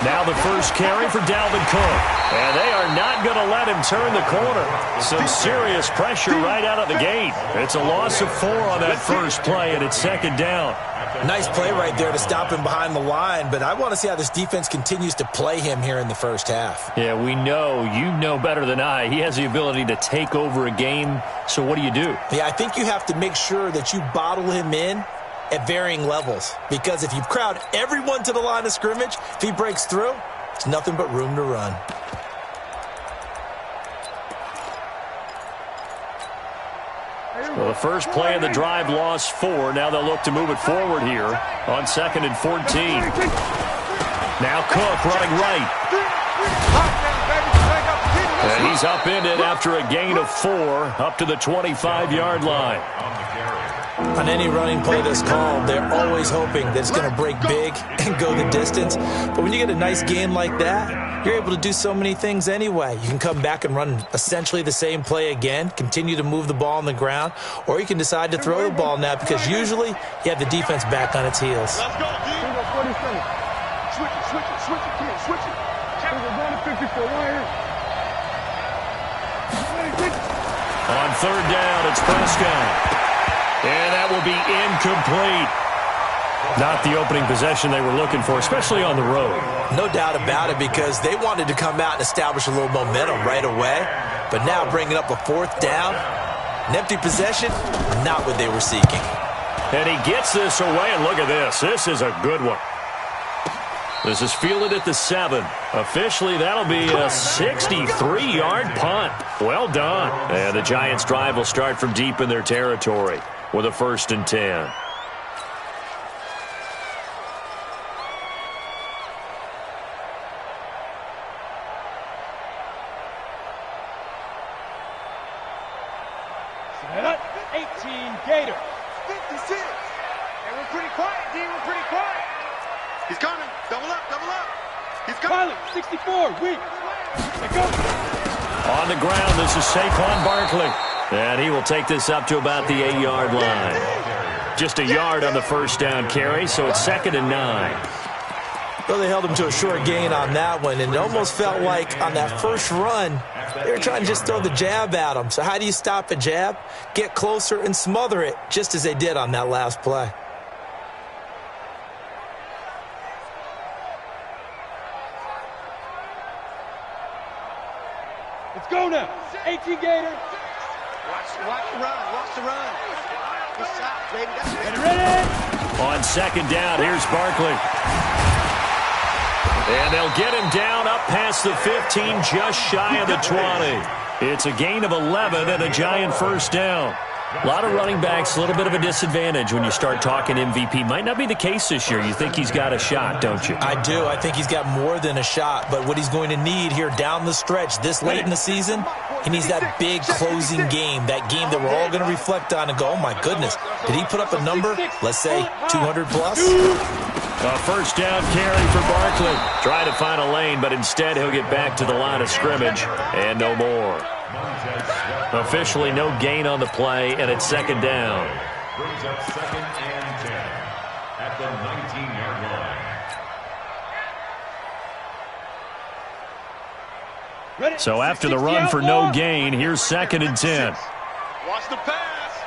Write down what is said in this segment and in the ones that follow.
Now the first carry for Dalvin Cook. And they are not going to let him turn the corner. Some serious pressure right out of the gate. It's a loss of 4 on that first play, and it's second down. Nice play right there to stop him behind the line, but I want to see how this defense continues to play him here in the first half. Yeah, we know. You know better than I. He has the ability to take over a game, so what do you do? Yeah, I think you have to make sure that you bottle him in at varying levels, because if you crowd everyone to the line of scrimmage, if he breaks through, it's nothing but room to run. Well, the first play of the drive lost 4. Now they'll look to move it forward here on 2nd and 14. Now Cook running right. And he's upended after a gain of 4 up to the 25-yard line. On any running play that's called, they're always hoping that it's going to break big and go the distance. But when you get a nice gain like that, you're able to do so many things anyway. You can come back and run essentially the same play again, continue to move the ball on the ground, or you can decide to throw the ball now because usually you have the defense back on its heels. Let's go, D. Switch it, kid, switch it. On 3rd down, it's Prescott. And that will be incomplete. Not the opening possession they were looking for, especially on the road. No doubt about it, because they wanted to come out and establish a little momentum right away. But now bringing up a 4th down, an empty possession, not what they were seeking. And he gets this away, and look at this. This is a good one. This is fielded at the 7. Officially, that'll be a 63-yard punt. Well done. And the Giants' drive will start from deep in their territory with a 1st and 10. Gator. 56. And we're pretty quiet, D. We're pretty quiet. He's coming. Double up, double up. He's coming. Pilot, 64. Weak. They go. On the ground, this is Saquon Barkley. And he will take this up to about the 8-yard line. Just a yard on the first down carry, so it's 2nd and 9. Well, they held him to a short gain on that one, and it almost felt like on that first run, they were trying to just throw the jab at him. So how do you stop a jab? Get closer and smother it, just as they did on that last play. Let's go now. 18 Gator. Watch the run. Watch the run. Good shot, baby. That's ready. On 2nd down, here's Barkley. And they'll get him down up past the 15, just shy of the 20. It's a gain of 11 and a Giant first down. A lot of running backs, a little bit of a disadvantage when you start talking MVP. Might not be the case this year. You think he's got a shot, don't you? I do. I think he's got more than a shot. But what he's going to need here down the stretch this late in the season, he needs that big closing game, that game that we're all going to reflect on and go, oh, my goodness, did he put up a number, let's say, 200-plus? A first down carry for Barkley. Try to find a lane, but instead he'll get back to the line of scrimmage and no more. Officially no gain on the play, and it's 2nd down. Brings up 2nd and 10 at the 19-yard line. So after the run for no gain, here's 2nd and 10. Watch the pass.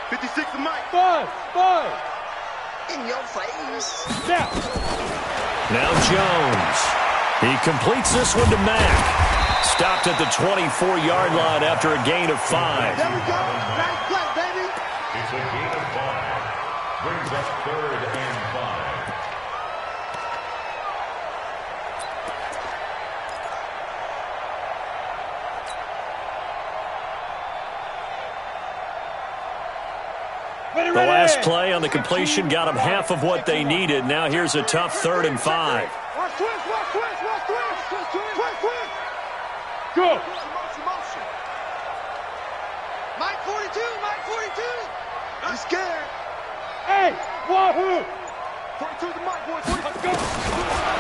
56 to Mike. 5. In your face. Now Jones. He completes this one to Mack. Stopped at the 24-yard line after a gain of 5. There we go. Nice play, baby. It's a gain of 5. Brings up 3rd and 5. The last play on the completion got them half of what they needed. Now here's a tough 3rd and 5. Watch twist. Go. Motion. Mike 42. I'm scared. Hey, Wahoo.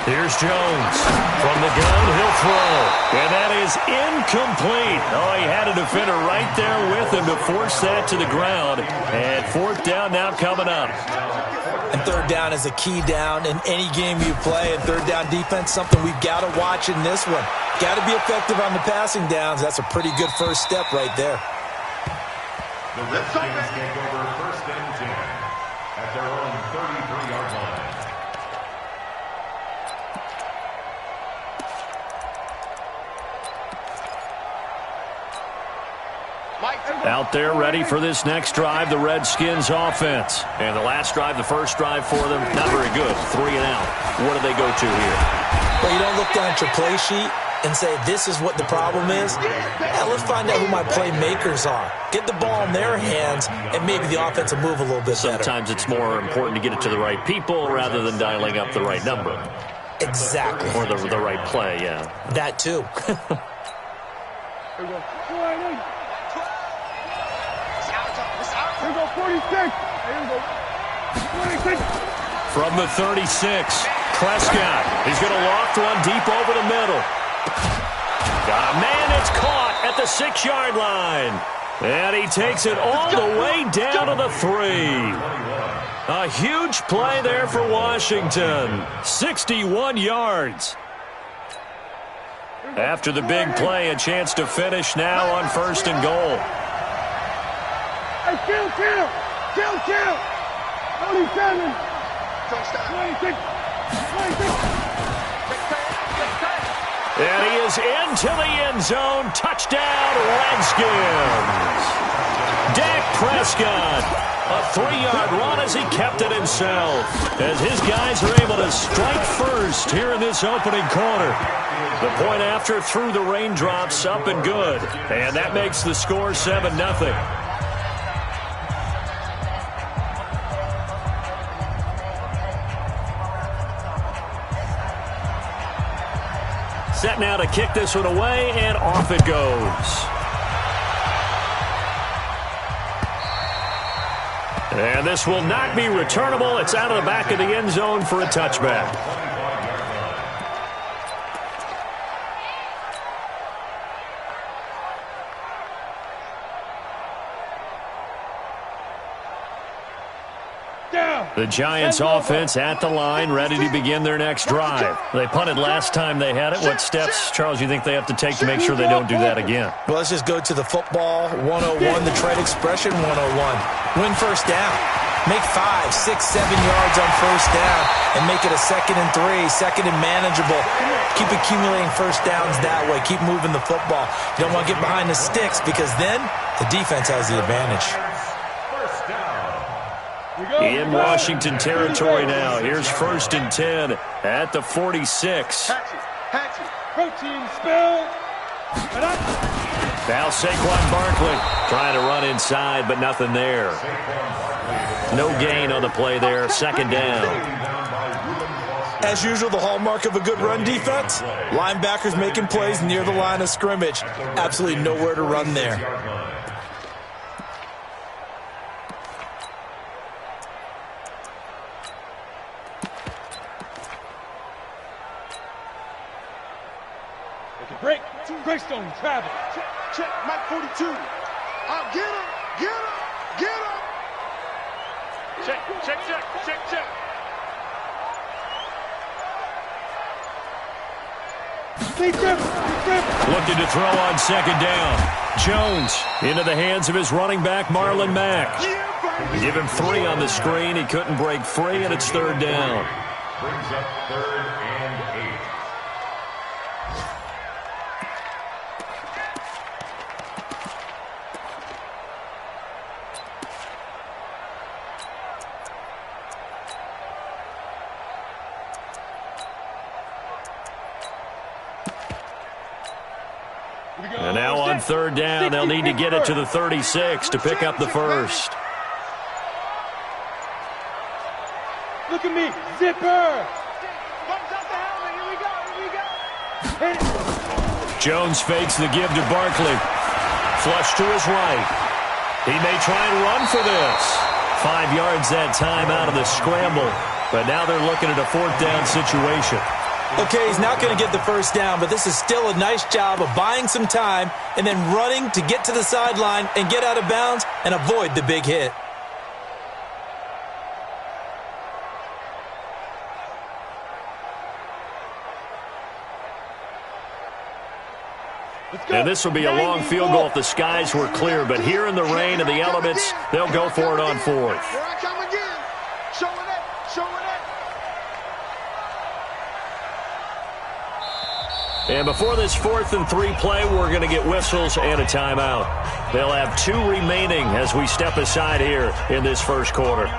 Here's Jones. From the gun, he'll throw. And that is incomplete. Oh, he had a defender right there with him to force that to the ground. And fourth down now coming up. And third down is a key down in any game you play. And third down defense, something we've got to watch in this one. Got to be effective on the passing downs. That's a pretty good first step right there. The Redskins take over first and 10 at their own 33-yard line. Out there ready for this next drive, the Redskins offense. And the last drive, the first drive for them, not very good. 3 and out. What do they go to here? Well, you don't look down at your play sheet and say, this is what the problem is. Now let's find out who my playmakers are. Get the ball in their hands, and maybe the offense will move a little bit better. Sometimes it's more important to get it to the right people rather than dialing up the right number. Exactly. Or the right play, yeah. That too. Here we go, 46. Here we go. 26. From the 36, Prescott. He's going to loft one deep over the middle. Man, it's caught at the 6-yard line. And he takes it all the way down to the 3. A huge play there for Washington. 61 yards. After the big play, a chance to finish now on first and goal. Hey, kill. 27. 26. And he is into the end zone. Touchdown, Redskins. Dak Prescott. A 3-yard run as he kept it himself. As his guys are able to strike first here in this opening quarter. The point after through the raindrops, up and good. And that makes the score 7-0. Set now to kick this one away, and off it goes. And this will not be returnable. It's out of the back of the end zone for a touchback. The Giants offense at the line, ready to begin their next drive. They punted last time they had it. What steps, Charles, you think they have to take to make sure they don't do that again? Well, let's just go to the football 101, the trade expression 101. Win first down. Make 5, 6, 7 yards on first down and make it a 2nd and 3, second and manageable. Keep accumulating first downs that way. Keep moving the football. You don't want to get behind the sticks because then the defense has the advantage. In Washington territory now. Here's first and 10 at the 46. Protein spill. Now Saquon Barkley trying to run inside, but nothing there. No gain on the play there. Second down. As usual, the hallmark of a good run defense, linebackers making plays near the line of scrimmage. Absolutely nowhere to run there. Greystone travel. Check, Mike 42. I'll get him. Check. Looking to throw on second down. Jones into the hands of his running back, Marlon Mack. Give him 3 on the screen. He couldn't break free, and it's third down. Brings up 3rd and 8. And now on third down, they'll need to get it to the 36 to pick up the first. Look at me, zipper. Jones fakes the give to Barkley. Flush to his right. He may try and run for this. 5 yards that time out of the scramble. But now they're looking at a 4th down situation. Okay, he's not going to get the first down, but this is still a nice job of buying some time and then running to get to the sideline and get out of bounds and avoid the big hit. And this will be a long field goal if the skies were clear. But here in the rain and the elements, they'll go for it on 4th. Here I come again. Show it up. Show it up. And before this 4th and 3 play, we're going to get whistles and a timeout. They'll have 2 remaining as we step aside here in this first quarter.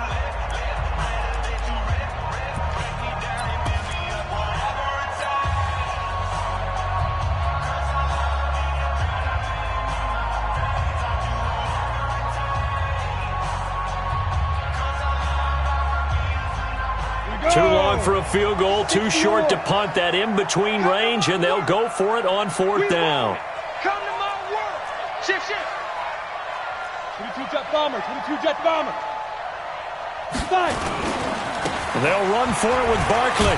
Too long for a field goal, too short to punt that in-between range, and they'll go for it on 4th down. Come to my world. Shift, shift. 22 jet bomber, 22 jet bomber. Five. They'll run for it with Barkley.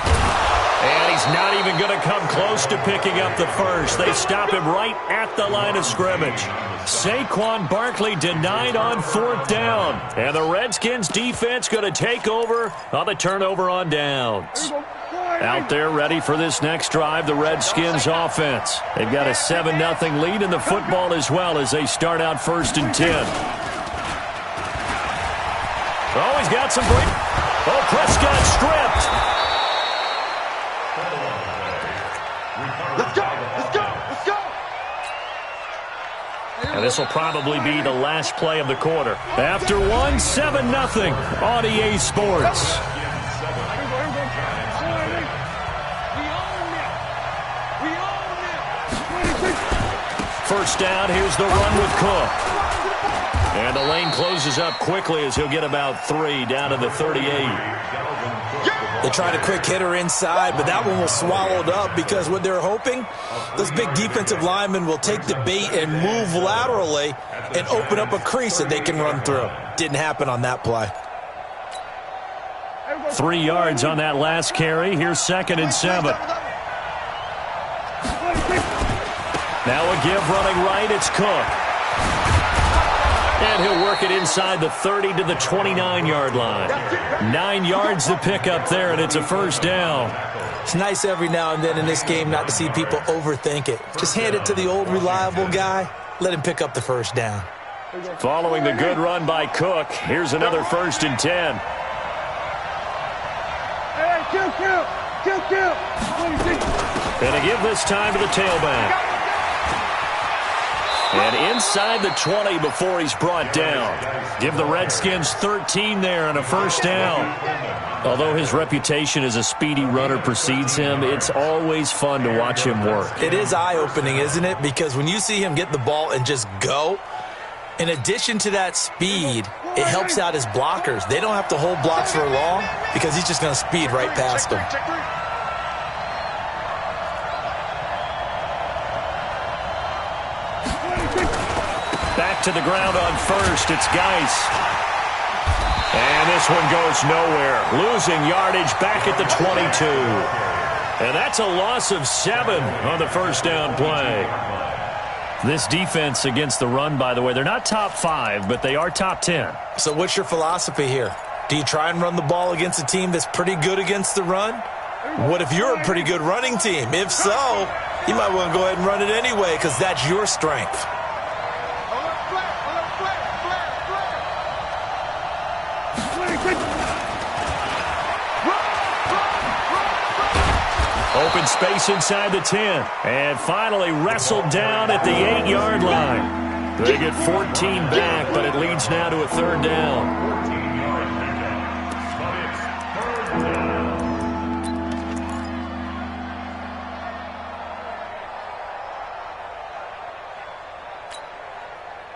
And he's not even going to come close to picking up the first. They stop him right at the line of scrimmage. Saquon Barkley denied on 4th down. And the Redskins defense going to take over on the turnover on downs. Out there ready for this next drive, the Redskins offense. They've got a 7-0 lead in the football as well as they start out 1st and 10. Oh, he's got some break. Oh, Prescott stripped. Let's go. Let's go. Let's go. And this will probably be the last play of the quarter. After one, 7-0 on EA Sports. First down, here's the run with Cook. And the lane closes up quickly as he'll get about 3 down to the 38. They tried a quick hitter inside, but that one was swallowed up because what they're hoping, those big defensive linemen will take the bait and move laterally and open up a crease that they can run through. Didn't happen on that play. 3 yards on that last carry. Here's 2nd and 7. Now a give running right. It's Cook. And he'll work it inside the 30 to the 29-yard line. 9 yards to pick up there, and it's a first down. It's nice every now and then in this game not to see people overthink it. Just hand it to the old reliable guy. Let him pick up the first down. Following the good run by Cook, here's another 1st and 10. Hey, kill. And a give this time to the tailback. And inside the 20 before he's brought down. Give the Redskins 13 there and a first down. Although his reputation as a speedy runner precedes him, it's always fun to watch him work. It is eye-opening, isn't it? Because when you see him get the ball and just go, in addition to that speed, it helps out his blockers. They don't have to hold blocks for long because he's just going to speed right past them. Back to the ground on first. It's Geis. And this one goes nowhere. Losing yardage back at the 22. And that's a loss of 7 on the first down play. This defense against the run, by the way, they're not top 5, but they are top 10. So what's your philosophy here? Do you try and run the ball against a team that's pretty good against the run? What if you're a pretty good running team? If so, you might want to go ahead and run it anyway because that's your strength. Open space inside the 10. And finally wrestled down at the 8-yard line. They get 14 back, but it leads now to a 3rd down.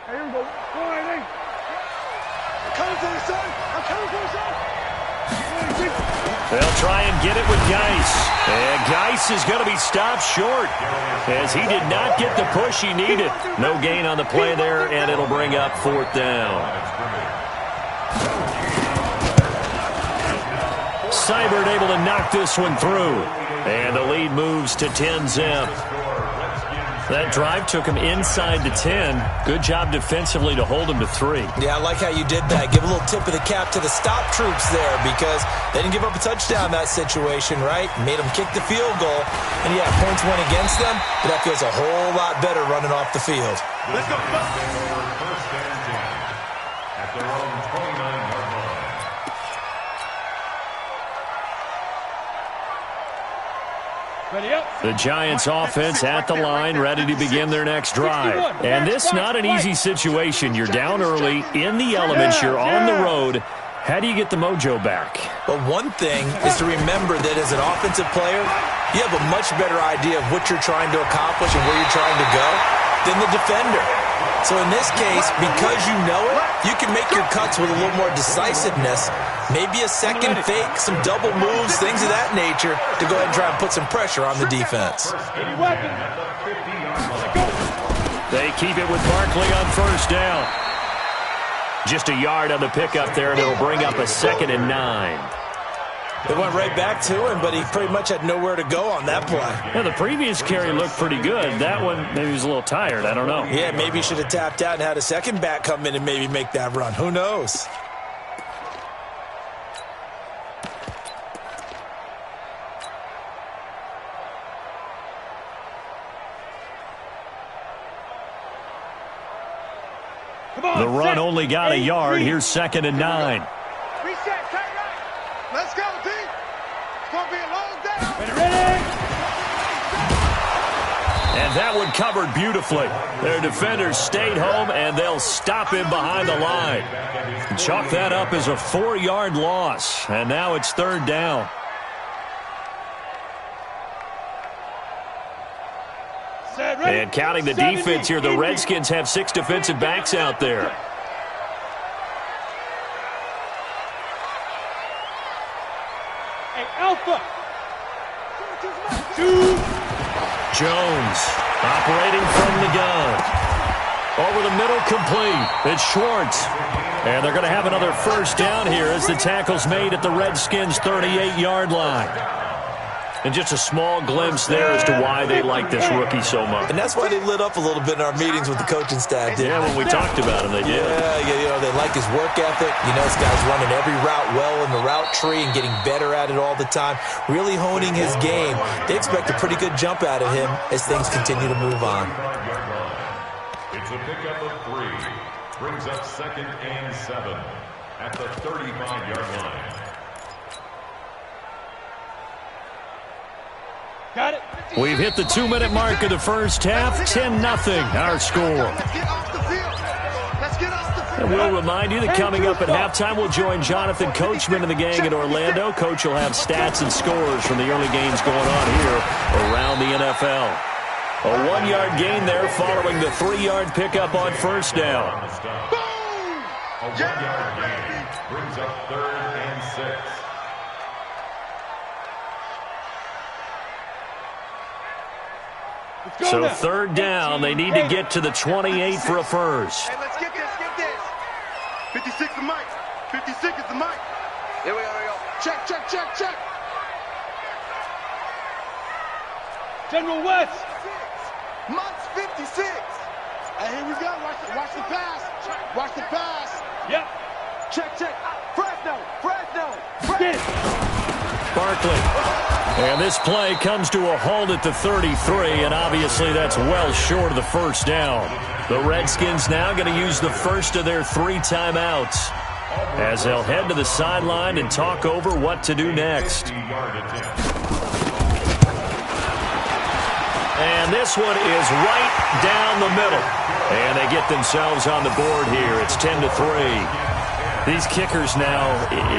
Here we go. I'm coming for you, son. I'm coming for you, son. They'll try and get it with Geis. And Geis is going to be stopped short as he did not get the push he needed. No gain on the play there, and it'll bring up 4th down. Seibert able to knock this one through. And the lead moves to 10-zip. That drive took him inside the 10. Good job defensively to hold him to 3. Yeah, I like how you did that. Give a little tip of the cap to the stop troops there because they didn't give up a touchdown in that situation, right? Made them kick the field goal. And, yeah, points went against them, but that feels a whole lot better running off the field. Let's go. First and 10 at their own 29-yard line. The Giants offense at the line, ready to begin their next drive. And this not an easy situation. You're down early, in the elements, you're on the road. How do you get the mojo back? Well, one thing is to remember that as an offensive player, you have a much better idea of what you're trying to accomplish and where you're trying to go than the defender. So in this case, because you know it, you can make your cuts with a little more decisiveness, maybe a second fake, some double moves, things of that nature, to go ahead and try and put some pressure on the defense. They keep it with Barkley on first down. Just a yard on the pickup there, and it'll bring up a 2nd and 9. They went right back to him, but he pretty much had nowhere to go on that play. Yeah, the previous carry looked pretty good. That one, maybe he was a little tired. I don't know. Yeah, maybe he should have tapped out and had a second back come in and maybe make that run. Who knows? The run only got a yard. Here's 2nd and 9. Reset, tight right. Let's go, D. It's going to be a long day. Ready? And that one covered beautifully. Their defenders stayed home, and they'll stop him behind the line. Chalk that up as a 4-yard loss. And now it's 3rd down. And counting the defense here, the Redskins have 6 defensive backs out there. Hey, Alpha. Jones operating from the gun. Over the middle, complete. It's Schwartz. And they're going to have another first down here as the tackle's made at the Redskins' 38-yard line. And just a small glimpse there as to why they like this rookie so much. And that's why they lit up a little bit in our meetings with the coaching staff. Yeah, when we talked about him, they did. Yeah, you know, they like his work ethic. You know, this guy's running every route well in the route tree and getting better at it all the time, really honing his game. They expect a pretty good jump out of him as things continue to move on. It's a pickup of 3. Brings up 2nd and 7 at the 35-yard line. Got it. We've hit the 2-minute mark of the first half. 10-0 our score. Let's get off the field. Let's get off the field. And we'll remind you that coming up at halftime, we'll join Jonathan Coachman and the gang in Orlando. Coach will have stats and scores from the early games going on here around the NFL. A 1-yard gain there following the 3-yard pickup on first down. Boom! A 1-yard gain brings up 3rd and 6. So 3rd down, they need to get to the 28 for a first. Hey, let's get this, get this. 56 the mic. 56 is the mic. Here we go. Check, check, check, check. General West. Months 56. Hey, here we go. Watch the pass. Watch the pass. Yep. Check, check. Fresno. Barkley. And this play comes to a halt at the 33, and obviously that's well short of the first down. The Redskins now going to use the first of their 3 timeouts as they'll head to the sideline and talk over what to do next. And this one is right down the middle. And they get themselves on the board here. It's 10-3. These kickers now,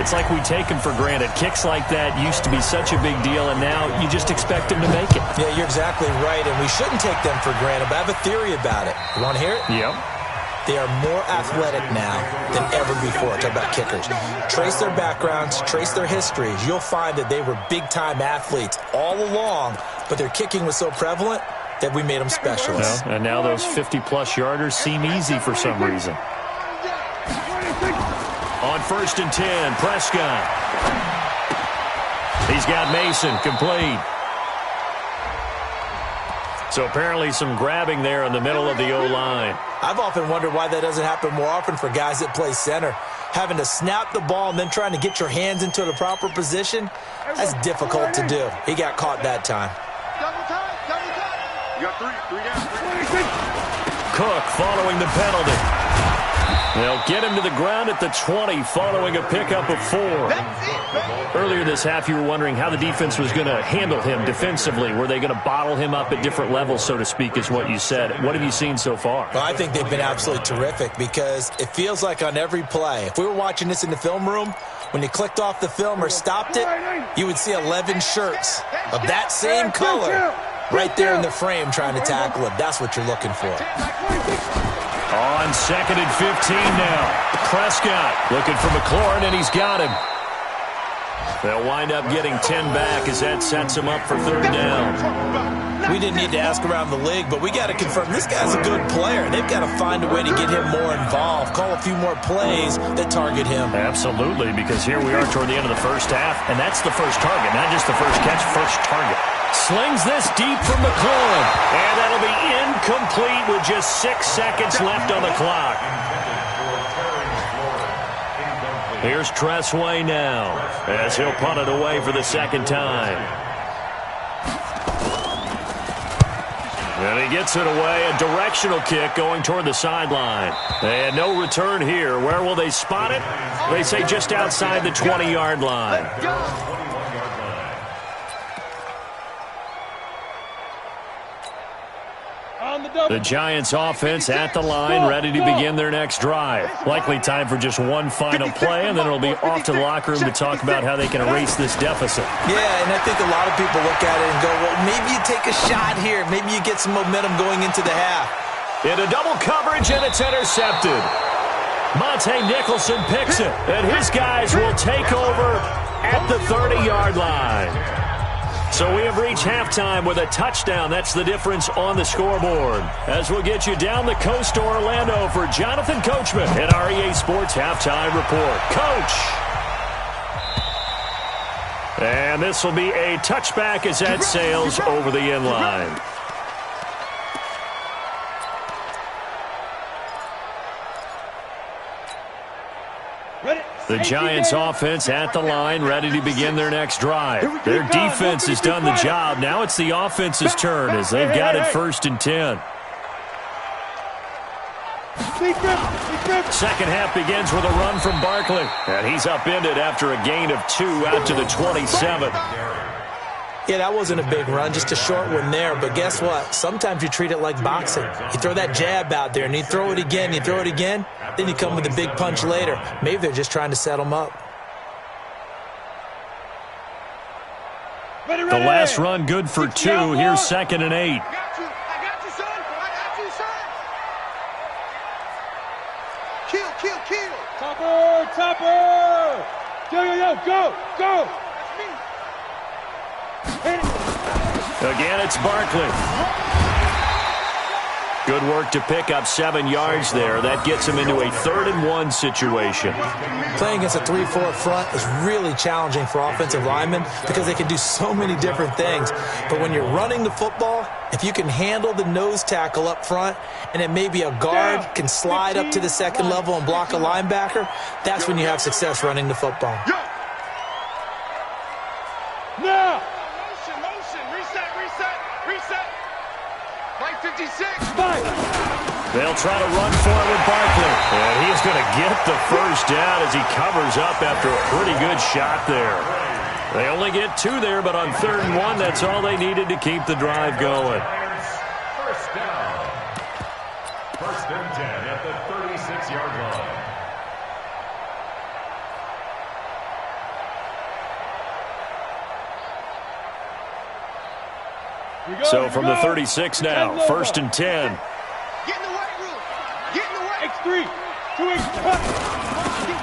it's like we take them for granted. Kicks like that used to be such a big deal, and now you just expect them to make it. Yeah, you're exactly right, and we shouldn't take them for granted, but I have a theory about it. You want to hear it? Yep. They are more athletic now than ever before. Talk about kickers. Trace their backgrounds, trace their histories. You'll find that they were big-time athletes all along, but their kicking was so prevalent that we made them specialists. And now those 50-plus yarders seem easy for some reason. On 1st and 10, Prescott. He's got Mason complete. So apparently some grabbing there in the middle of the O-line. I've often wondered why that doesn't happen more often for guys that play center. Having to snap the ball and then trying to get your hands into the proper position, that's difficult to do. He got caught that time. Double time, double time. You got three down. Cook following the penalty. They'll get him to the ground at the 20 following a pickup of 4. Earlier this half, you were wondering how the defense was going to handle him defensively. Were they going to bottle him up at different levels, so to speak, is what you said. What have you seen so far? Well, I think they've been absolutely terrific because it feels like on every play, if we were watching this in the film room, when you clicked off the film or stopped it, you would see 11 shirts of that same color right there in the frame trying to tackle him. That's what you're looking for. On 2nd and 15 now. Prescott looking for McLaurin, and he's got him. They'll wind up getting 10 back as that sets him up for 3rd down. We didn't need to ask around the league, but we got to confirm this guy's a good player. They've got to find a way to get him more involved, call a few more plays that target him. Absolutely, because here we are toward the end of the first half, and that's the first target, not just the first catch, first target. Slings this deep from McLaurin, and that'll be incomplete with just 6 seconds left on the clock. Here's Tressway now, as he'll punt it away for the second time. And he gets it away, a directional kick going toward the sideline. And no return here. Where will they spot it? They say just outside the 20-yard line. The Giants offense at the line, ready to begin their next drive. Likely time for just one final play, and then it'll be off to the locker room to talk about how they can erase this deficit. Yeah, and I think a lot of people look at it and go, well, maybe you take a shot here. Maybe you get some momentum going into the half. Into double coverage, and it's intercepted. Monte Nicholson picks it, and his guys will take over at the 30-yard line. So we have reached halftime with a touchdown. That's the difference on the scoreboard. As we'll get you down the coast to Orlando for Jonathan Coachman at our EA Sports Halftime Report. Coach! And this will be a touchback as that sails over the end line. The Giants offense at the line, ready to begin their next drive. Their defense has done the job. Now it's the offense's turn as they've got it 1st and 10. Second half begins with a run from Barkley. And he's upended after a gain of 2 out to the 27. Yeah, that wasn't a big run, just a short one there. But guess what? Sometimes you treat it like boxing. You throw that jab out there, and you throw it again, then you come with a big punch later. Maybe they're just trying to set them up. The last run good for 2. Here's 2nd and 8. I got you, son. Kill. Topper. Yo, go. Again, it's Barkley. Good work to pick up 7 yards there. That gets him into a 3rd and 1 situation. Playing against a 3-4 front is really challenging for offensive linemen because they can do so many different things. But when you're running the football, if you can handle the nose tackle up front and then maybe a guard can slide up to the second level and block a linebacker, that's when you have success running the football. Now! Reset. Mike 56. They'll try to run for it with Barkley. And he's going to get the first down as he covers up after a pretty good shot there. They only get 2 there, but on 3rd and 1, that's all they needed to keep the drive going. First down. 1st and 10 at the 36-yard line. So from the 36 now, 1st and 10. Get in the white room. Get in the white. X3. 2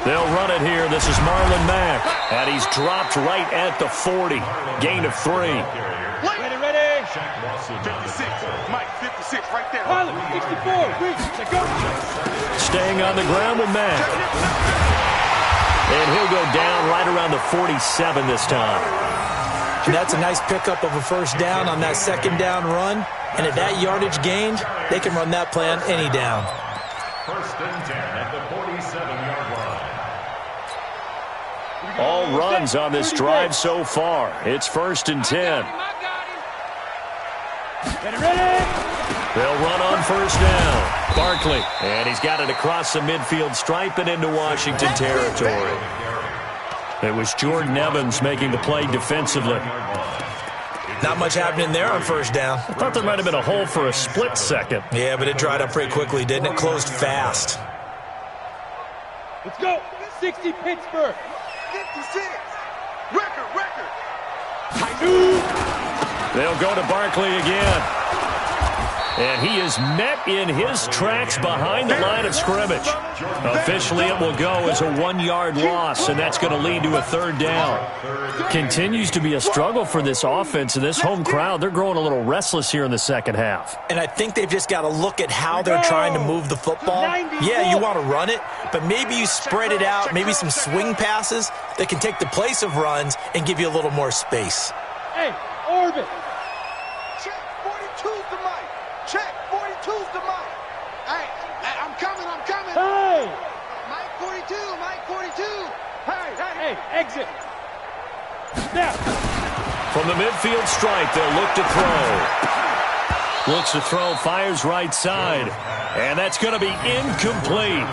They'll run it here. This is Marlon Mack. And he's dropped right at the 40. Gain of 3. Ready. 56. Mike 56 right there. Pilot 64. Go. Staying on the ground with Mack. And he'll go down right around the 47 this time. And that's a nice pickup of a first down on that second down run. And at that yardage gained, they can run that play on any down. First and 10 at the 47-yard line. All runs on this drive so far. It's first and 10. They'll run on first down. Barkley, and he's got it across the midfield stripe and into Washington territory. It was Jordan Evans making the play defensively. Not much happening there on first down. I thought there might have been a hole for a split second. Yeah, but it dried up pretty quickly, didn't it? Closed fast. Let's go. 60 Pittsburgh. 56. Record. They'll go to Barkley again. And he is met in his tracks behind the line of scrimmage. Officially, it will go as a 1-yard loss, and that's going to lead to a third down. Continues to be a struggle for this offense and this home crowd. They're growing a little restless here in the second half. And I think they've just got to look at how they're trying to move the football. Yeah, you want to run it, but maybe you spread it out, maybe some swing passes that can take the place of runs and give you a little more space. Hey, Orbit. Check 42's the mic. Check 42's the mic. Hey, I'm coming. Hey. Mike 42. Hey, exit. Now. From the midfield stripe, they'll look to throw. Looks to throw, fires right side. And that's going to be incomplete.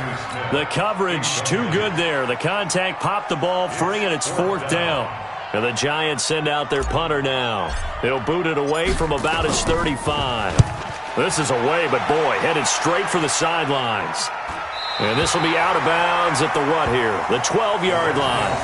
The coverage too good there. The contact popped the ball free, and it's fourth down. And the Giants send out their punter now. They'll boot it away from about his 35. This is away, but boy, headed straight for the sidelines. And this will be out of bounds at the what here? The 12-yard line.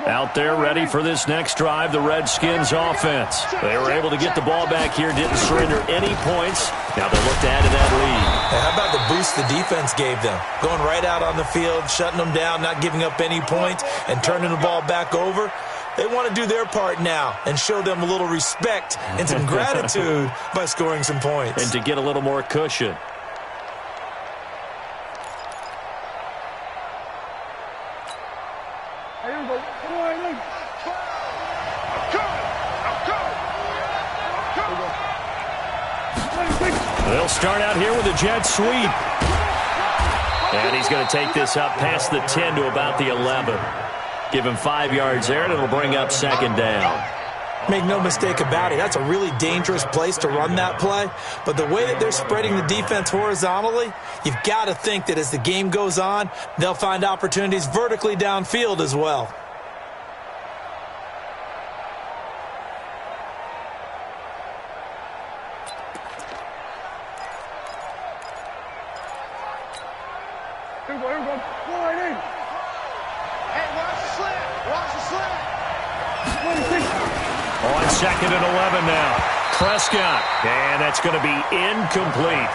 Out there ready for this next drive, the Redskins offense. They were able to get the ball back here, didn't surrender any points. Now they look to add to that lead. Hey, how about the boost the defense gave them? Going right out on the field, shutting them down, not giving up any points, and turning the ball back over. They want to do their part now and show them a little respect and some gratitude by scoring some points. And to get a little more cushion. They'll start out here with a jet sweep. And he's going to take this up past the 10 to about the 11. Give him 5 yards there, and it'll bring up second down. Make no mistake about it, that's a really dangerous place to run that play. But the way that they're spreading the defense horizontally, you've got to think that as the game goes on, they'll find opportunities vertically downfield as well. On second and 11 now. Prescott. And that's going to be incomplete.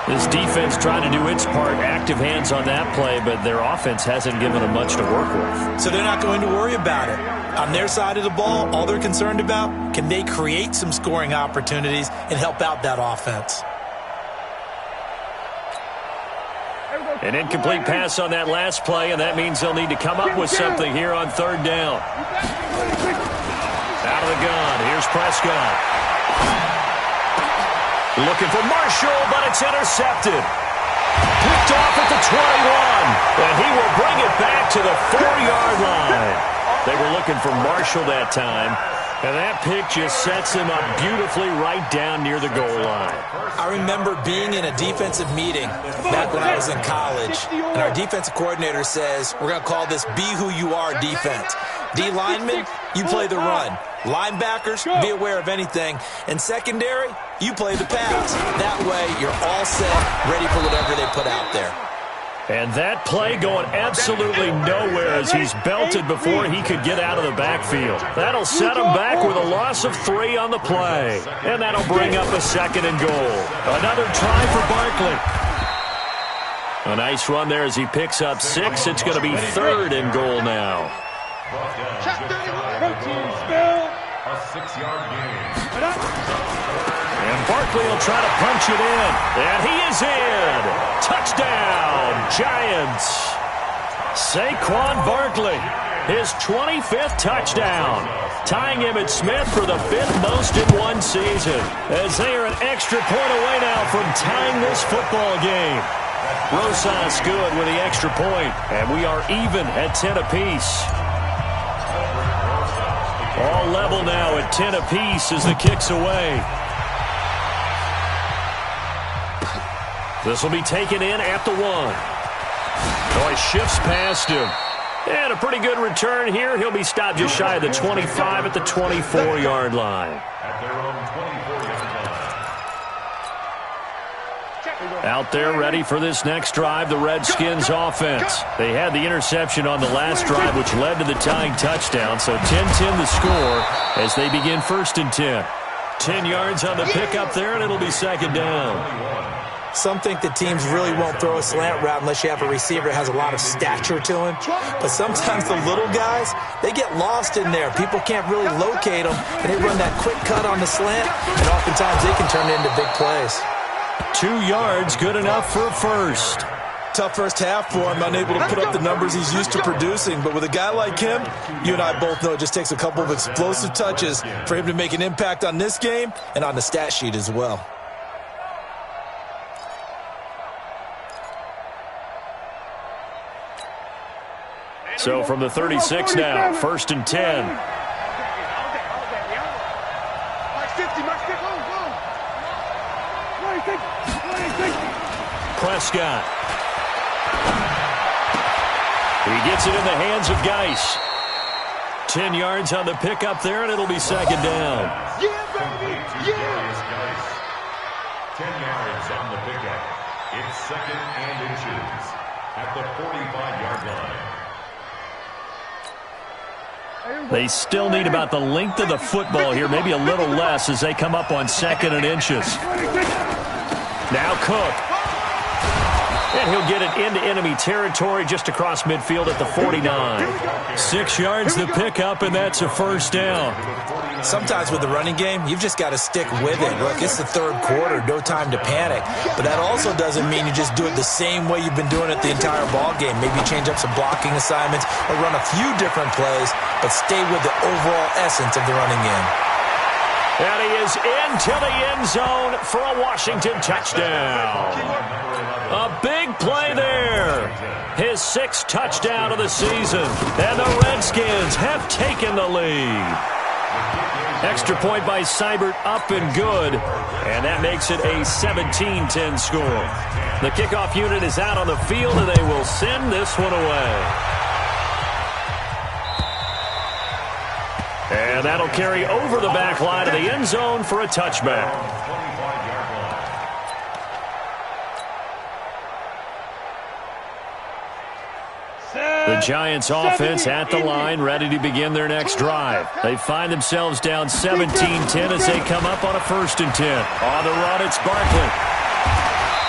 This defense trying to do its part. Active hands on that play, but their offense hasn't given them much to work with. So they're not going to worry about it. On their side of the ball, all they're concerned about, can they create some scoring opportunities and help out that offense? An incomplete pass on that last play, and that means they'll need to come up with something here on third down. Out of the gun, here's Prescott. Looking for Marshall, but it's intercepted. Picked off at the 21, and he will bring it back to the 4-yard line. They were looking for Marshall that time, and that pick just sets him up beautifully right down near the goal line. I remember being in a defensive meeting back when I was in college, and our defensive coordinator says, we're going to call this Be Who You Are defense. D linemen, you play the run. Linebackers, be aware of anything. And secondary, you play the pass. That way, you're all set, ready for whatever they put out there. And that play going absolutely nowhere as he's belted before he could get out of the backfield. That'll set him back with a loss of 3 on the play. And that'll bring up a second and goal. Another try for Barkley. A nice run there as he picks up 6. It's going to be third and goal now. Check 31. Protein spill. 6-yard gain. And Barkley will try to punch it in. And he is in. Touchdown, Giants. Saquon Barkley, his 25th touchdown, tying Emmitt Smith for the 5th most in one season, as they are an extra point away now from tying this football game. Rosas good with the extra point, and we are even at 10 apiece. All level now at 10 apiece as the kick's away. This will be taken in at the 1. Oh, he shifts past him. And a pretty good return here. He'll be stopped just shy of the 25 at the 24-yard line. At their own 24-yard line. Out there ready for this next drive, the Redskins offense. They had the interception on the last drive, which led to the tying touchdown. So 10-10 the score as they begin 1st and 10. 10 yards on the pickup there, and it'll be 2nd down. Some think that teams really won't throw a slant route unless you have a receiver that has a lot of stature to him. But sometimes the little guys, they get lost in there. People can't really locate them, and they run that quick cut on the slant, and oftentimes they can turn it into big plays. 2 yards, good enough for a first. Tough first half for him, unable to put up the numbers he's used to producing. But with a guy like him, you and I both know it just takes a couple of explosive touches for him to make an impact on this game and on the stat sheet as well. So from the 36 now, 1st and 10. Prescott. He gets it in the hands of Geis. 10 yards on the pickup there, and it'll be 2nd down. Yeah, baby! Yeah! 10 yards on the pickup. It's 2nd and inches at the 45-yard line. They still need about the length of the football here, maybe a little less as they come up on 2nd and inches. Now Cook. And he'll get it into enemy territory just across midfield at the 49. 6 yards the pickup, and that's a 1st down. Sometimes with the running game, you've just got to stick with it. Look, it's the 3rd quarter, no time to panic. But that also doesn't mean you just do it the same way you've been doing it the entire ball game. Maybe change up some blocking assignments or run a few different plays, but stay with the overall essence of the running game. And he is into the end zone for a Washington touchdown. A big play there. His 6th touchdown of the season. And the Redskins have taken the lead. Extra point by Seibert, up and good. And that makes it a 17-10 score. The kickoff unit is out on the field, and they will send this one away. And that'll carry over the back line of the end zone for a touchback. The Giants offense at the line, ready to begin their next drive. They find themselves down 17-10 as they come up on a 1st and 10. On the run, it's Barkley.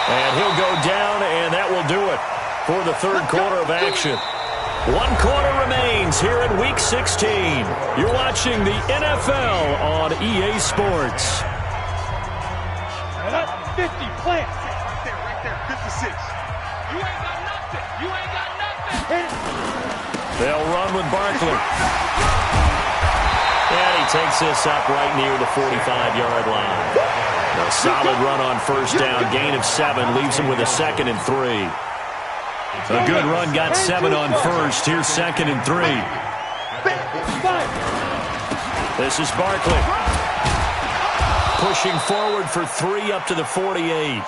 And he'll go down, and that will do it for the 3rd quarter of action. 1 quarter remains here in Week 16. You're watching the NFL on EA Sports. 50, plant. Right there, 56. You ain't got nothing. You ain't got nothing. They'll run with Barkley. And he takes this up right near the 45-yard line. A solid run on 1st down, gain of 7, leaves him with a 2nd and 3. A good run, got 7 on 1st. Here's 2nd and 3. This is Barkley. Pushing forward for 3 up to the 48.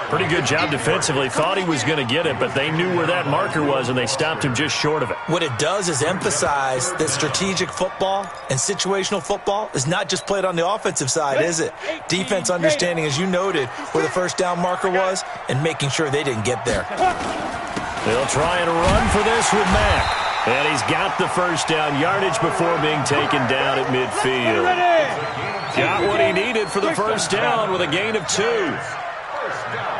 Pretty good job defensively. Thought he was going to get it, but they knew where that marker was, and they stopped him just short of it. What it does is emphasize that strategic football and situational football is not just played on the offensive side, is it? Defense understanding, as you noted, where the 1st down marker was and making sure they didn't get there. They'll try and run for this with Mack. And he's got the 1st down yardage before being taken down at midfield. Got what he needed for the 1st down with a gain of 2. 1st down.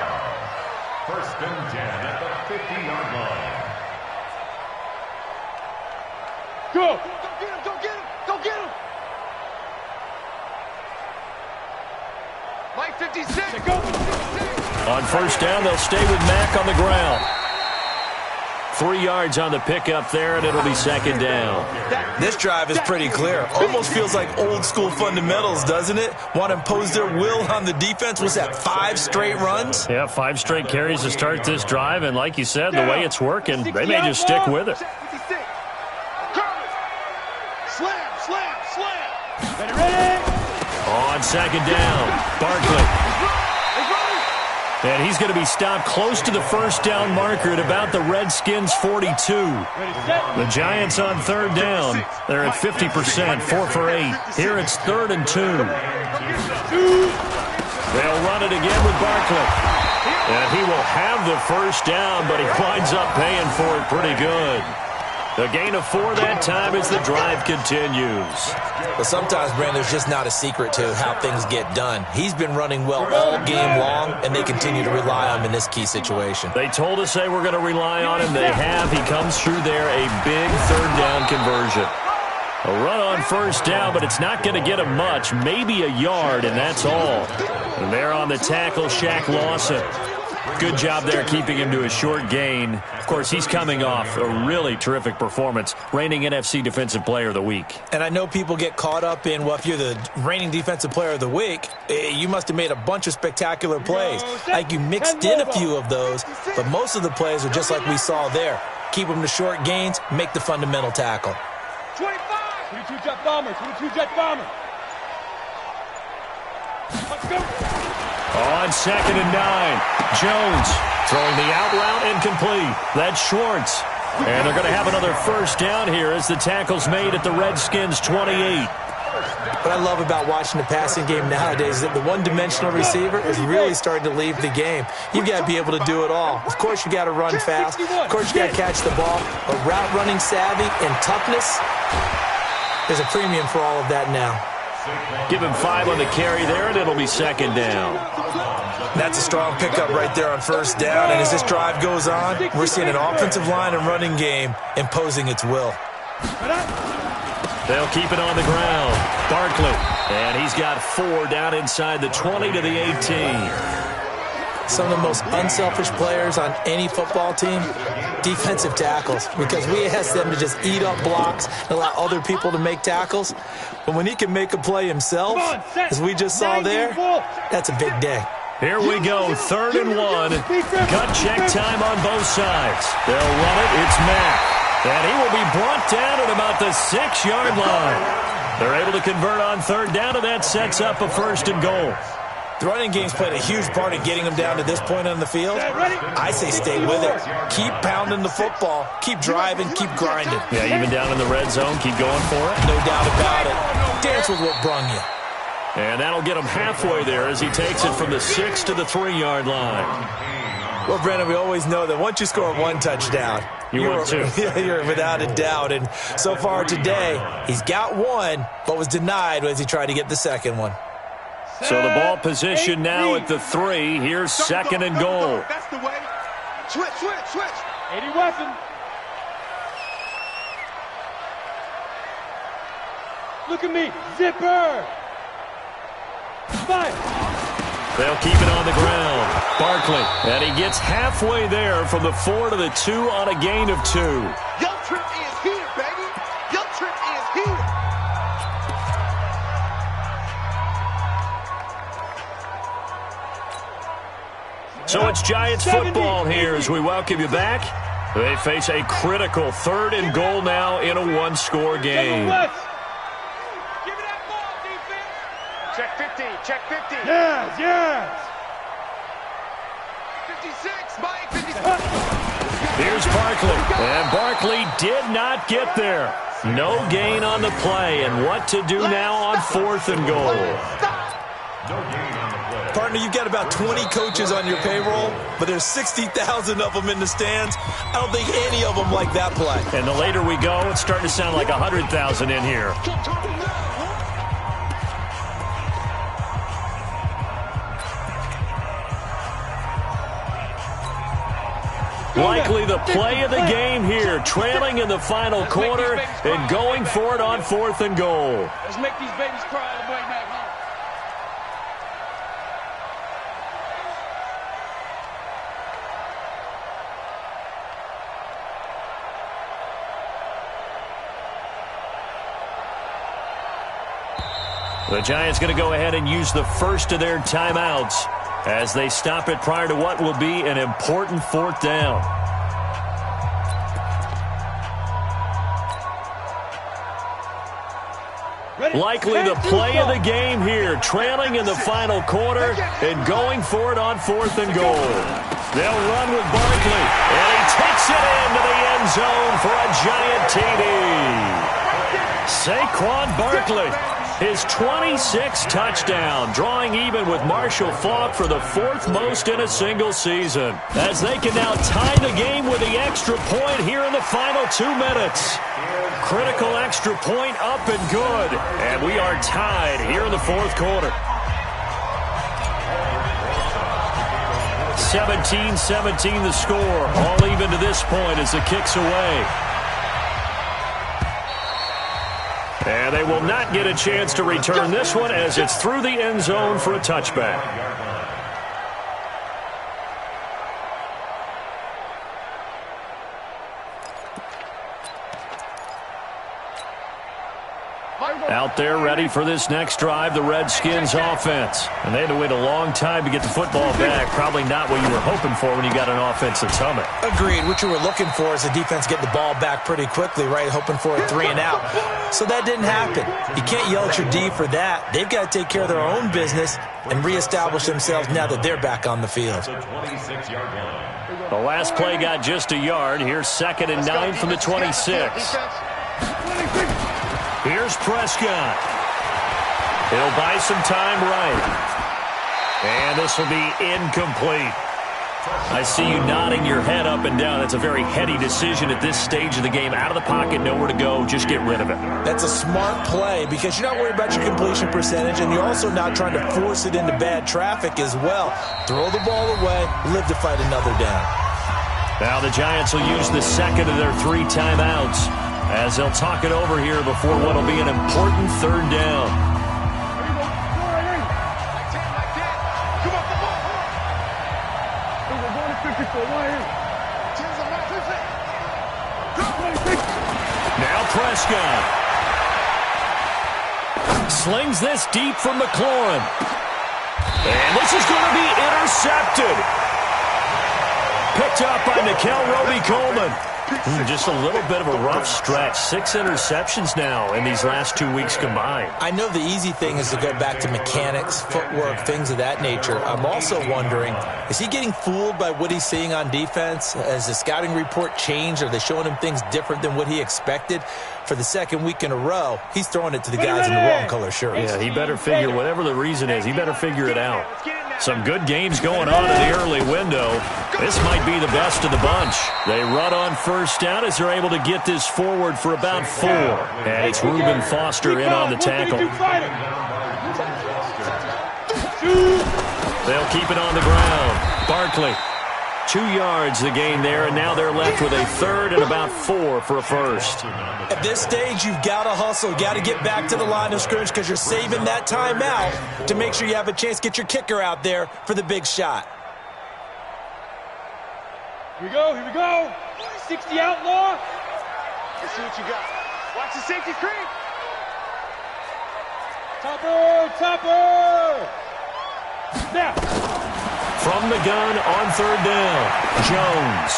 1st and 10 at the 50-yard line. Go! Go get him! Go get him! Go get him! Mike 56. On first down, they'll stay with Mack on the ground. 3 yards on the pickup there, and it'll be second down. This drive is pretty clear. Almost feels like old school fundamentals, doesn't it? Want to impose their will on the defense. Was that 5 straight runs? Yeah, 5 straight carries to start this drive, and like you said, the way it's working, they may just stick with it. On second down, Barkley. And he's going to be stopped close to the first down marker at about the Redskins' 42. The Giants on third down. They're at 50%, 4 for 8. Here it's 3rd and 2. They'll run it again with Barkley. And he will have the first down, but he winds up paying for it pretty good. A gain of 4 that time as the drive continues. But sometimes, Brandon, there's just not a secret to how things get done. He's been running well all game long, and they continue to rely on him in this key situation. They told us they were going to rely on him. They have. He comes through there, a big third down conversion. A run on first down, but it's not going to get him much. Maybe a yard, and that's all. And there on the tackle, Shaq Lawson. Good job there keeping him to a short gain. Of course, he's coming off a really terrific performance, reigning NFC Defensive Player of the Week. And I know people get caught up in, well, if you're the reigning Defensive Player of the Week, you must have made a bunch of spectacular plays. Like you mixed in a few of those, but most of the plays are just like we saw there. Keep them to short gains, make the fundamental tackle. 25! 22 jet bomber, 22 jet bomber. Let's go! On 2nd and 9, Jones throwing the out route incomplete. That's Schwartz. And they're going to have another first down here as the tackle's made at the Redskins' 28. What I love about watching the passing game nowadays is that the one-dimensional receiver is really starting to leave the game. You've got to be able to do it all. Of course, you got to run fast. Of course, you got to catch the ball. But route running savvy and toughness, there's a premium for all of that now. Give him 5 on the carry there, and it'll be second down. That's a strong pickup right there on first down. And as this drive goes on, we're seeing an offensive line and running game imposing its will. They'll keep it on the ground. Barkley, and he's got 4 down inside the 20 to the 18. Some of the most unselfish players on any football team, defensive tackles, because we ask them to just eat up blocks and allow other people to make tackles. But when he can make a play himself, as we just saw there, that's a big day. Here we go, 3rd and 1. Gut check time on both sides. They'll run it. It's Mack. And he will be brought down at about the 6-yard line. They're able to convert on 3rd down, and that sets up a 1st and goal. The running game's played a huge part in getting them down to this point on the field. I say stay with it. Keep pounding the football. Keep driving. Keep grinding. Yeah, even down in the red zone, keep going for it. No doubt about it. Dance with what brung you. And that'll get him halfway there as he takes it from the 6 to the 3-yard line. Well, Brennan, we always know that once you score 1 touchdown, you're without a doubt. And so far today, he's got 1, but was denied as he tried to get the second one. So the ball position now at the 3. Here's 2nd and goal. That's the way. Switch. 80 weapon. Look at me. Zipper. 5. They'll keep it on the ground. Barkley, and he gets halfway there from the 4 to the 2 on a gain of 2. Yo Trip is here, baby. Yo Trip is here. So it's Giants football here as we welcome you back. They face a critical 3rd and goal now in a 1-score game. Give me that ball, defense. Check 50. Check 50. Yes. 56. Mike, 56. Here's Barkley. And Barkley did not get there. No gain on the play. And what to do now on 4th and goal? No gain on the play. Partner, you've got about 20 coaches on your payroll, but there's 60,000 of them in the stands. I don't think any of them like that play. And the later we go, it's starting to sound like 100,000 in here. Likely the play of the game here, trailing in the final quarter and going for it on 4th and goal. Let's make these babies cry on the way back home. The Giants going to go ahead and use the first of their timeouts as they stop it prior to what will be an important fourth down. Likely the play of the game here, trailing in the final quarter and going for it on 4th and goal. They'll run with Barkley, and he takes it into the end zone for a Giant TD. Saquon Barkley, his 26th touchdown, drawing even with Marshall Faulk for the 4th most in a single season, as they can now tie the game with the extra point here in the final 2 minutes. Critical extra point up and good, and we are tied here in the 4th quarter. 17-17 the score, all even to this point as the kick's away. And they will not get a chance to return this one as it's through the end zone for a touchback. Out there ready for this next drive, the Redskins offense. And they had to wait a long time to get the football back. Probably not what you were hoping for when you got an offense that's humming. Agreed. What you were looking for is the defense get the ball back pretty quickly, right? Hoping for a 3 and out. So that didn't happen. You can't yell at your D for that. They've got to take care of their own business and reestablish themselves now that they're back on the field. The last play got just a yard. Here's 2nd and 9 from the 26. Here's Prescott. He'll buy some time right. And this will be incomplete. I see you nodding your head up and down. That's a very heady decision at this stage of the game. Out of the pocket, nowhere to go. Just get rid of it. That's a smart play because you're not worried about your completion percentage, and you're also not trying to force it into bad traffic as well. Throw the ball away, live to fight another down. Now the Giants will use the 2nd of their 3 timeouts as they'll talk it over here before what will be an important 3rd down. Now Prescott slings this deep from McLaurin. And this is going to be intercepted. Picked up by Nickel Roby-Coleman. Just a little bit of a rough stretch. 6 interceptions now in these last 2 weeks combined. I know the easy thing is to go back to mechanics, footwork, things of that nature. I'm also wondering, is he getting fooled by what he's seeing on defense? Has the scouting report changed? Are they showing him things different than what he expected? For the 2nd week in a row, he's throwing it to the guys in the wrong color shirts. Yeah, he better figure, whatever the reason is, he better figure it out. Some good games going on in the early window. This might be the best of the bunch. They run on 1st down as they're able to get this forward for about 4. And it's Reuben Foster in on the tackle. They'll keep it on the ground. Barkley, 2 yards the gain there, and now they're left with a 3rd and about 4 for a 1st. At this stage, you've got to hustle, got to get back to the line of scrimmage because you're saving that timeout to make sure you have a chance to get your kicker out there for the big shot. Here we go, here we go. 60 outlaw. Let's see what you got. Watch the safety screen. Topper, topper. Now. From the gun on 3rd down, Jones.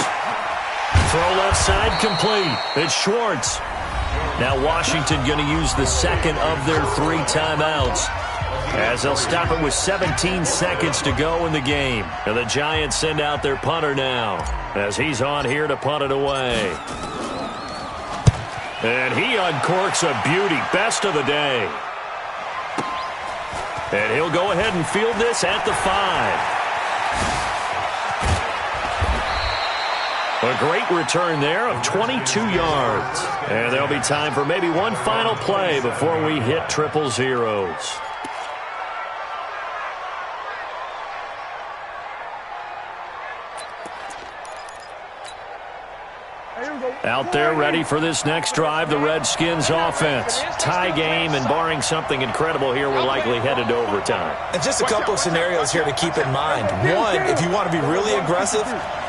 Throw left side complete. It's Schwartz. Now Washington going to use the 2nd of their 3 timeouts as they'll stop it with 17 seconds to go in the game. And the Giants send out their punter now as he's on here to punt it away. And he uncorks a beauty. Best of the day. And he'll go ahead and field this at the 5. A great return there of 22 yards. And there'll be time for maybe one final play before we hit triple zeros. Out there ready for this next drive, the Redskins offense. Tie game, and barring something incredible here, we're likely headed to overtime. And just a couple of scenarios here to keep in mind. One, if you want to be really aggressive,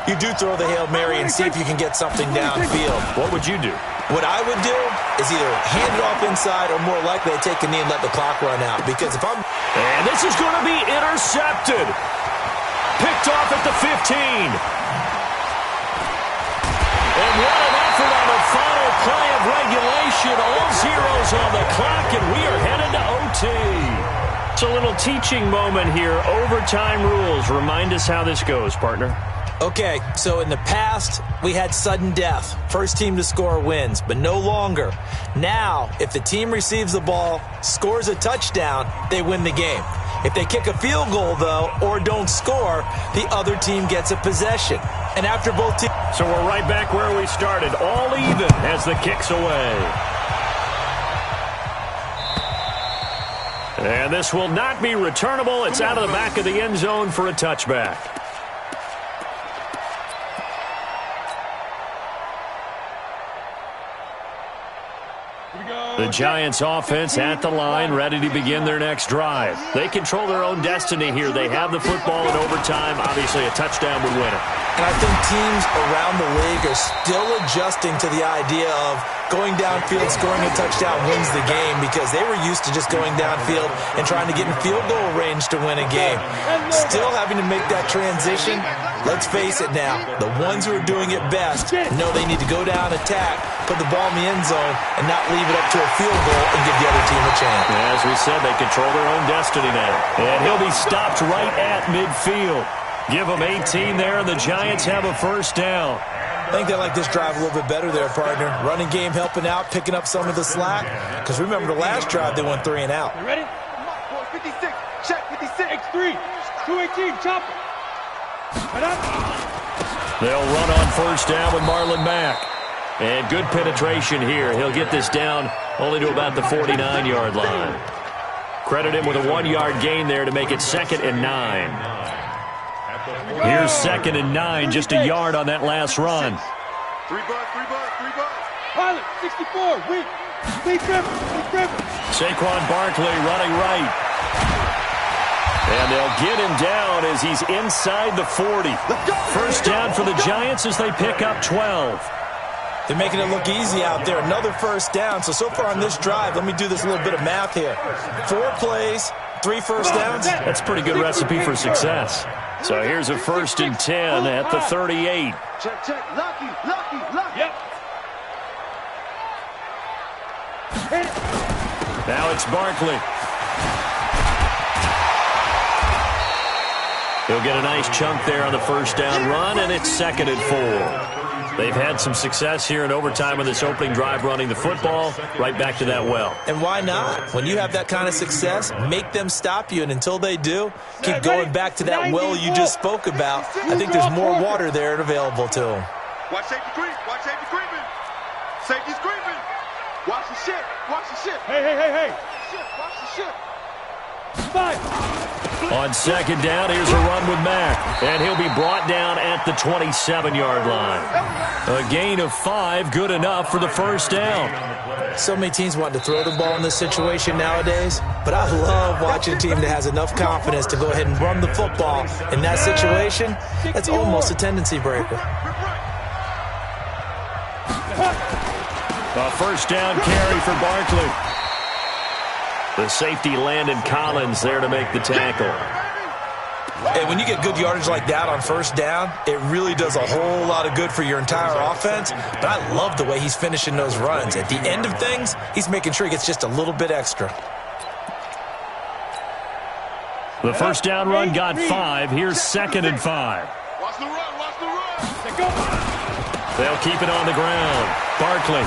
you do throw the Hail Mary and see if you can get something downfield. What would you do? What I would do, is either hand it off inside or more likely to take a knee and let the clock run out. Because if I'm... And this is going to be intercepted. Picked off at the 15. And what an effort on the final play of regulation. All zeros on the clock, and we are headed to OT. It's a little teaching moment here. Overtime rules. Remind us how this goes, partner. Okay, so in the past, we had sudden death. First team to score wins, but no longer. Now, if the team receives the ball, scores a touchdown, they win the game. If they kick a field goal, though, or don't score, the other team gets a possession. And after both teams... So we're right back where we started, all even as the kick's away. And this will not be returnable. It's out of the back of the end zone for a touchback. The Giants offense at the line, ready to begin their next drive. They control their own destiny here. They have the football in overtime. Obviously, a touchdown would win it. And I think teams around the league are still adjusting to the idea of going downfield, scoring a touchdown wins the game, because they were used to just going downfield and trying to get in field goal range to win a game. Still having to make that transition. Let's face it now, the ones who are doing it best know they need to go down, attack, put the ball in the end zone, and not leave it up to a field goal and give the other team a chance. As we said, they control their own destiny now. And he'll be stopped right at midfield. Give them 18 there, and the Giants have a first down. I think they like this drive a little bit better there, partner. Running game helping out, picking up some of the slack. Because remember, the last drive, they went 3 and out. You ready? 56, check 56, X3, 218, chopper. Right up. They'll run on first down with Marlon Mack. And good penetration here. He'll get this down only to about the 49-yard line. Credit him with a 1-yard gain there to make it 2nd and 9. Here's 2nd and 9, just a yard on that last run. 3 bucks. Pilot, 64, weak Griffin. Saquon Barkley running right. And they'll get him down as he's inside the 40. First down for the Giants as they pick up 12. They're making it look easy out there. Another first down. So far on this drive, let me do this little bit of math here. 4 plays, 3 first downs. That's a pretty good recipe for success. So here's a 1st and 10 at the 38. Check. Lucky. Yep. Now it's Barkley. He'll get a nice chunk there on the first down run, and it's 2nd and 4. They've had some success here in overtime on this opening drive running the football. Right back to that well. And why not? When you have that kind of success, make them stop you. And until they do, keep going back to that well you just spoke about. I think there's more water there available to them. Watch safety creep. Safety's creeping. Watch the shit. Hey. Watch the shit. 5. On 2nd down, here's a run with Mack. And he'll be brought down at the 27-yard line. A gain of 5, good enough for the first down. So many teams want to throw the ball in this situation nowadays, but I love watching a team that has enough confidence to go ahead and run the football. In that situation, that's almost a tendency breaker. A first down carry for Barkley. The safety Landon Collins there to make the tackle. And when you get good yardage like that on first down, it really does a whole lot of good for your entire offense. But I love the way he's finishing those runs. At the end of things, he's making sure he gets just a little bit extra. The first down run got 5. Here's 2nd and 5. Watch the run. They'll keep it on the ground. Barkley.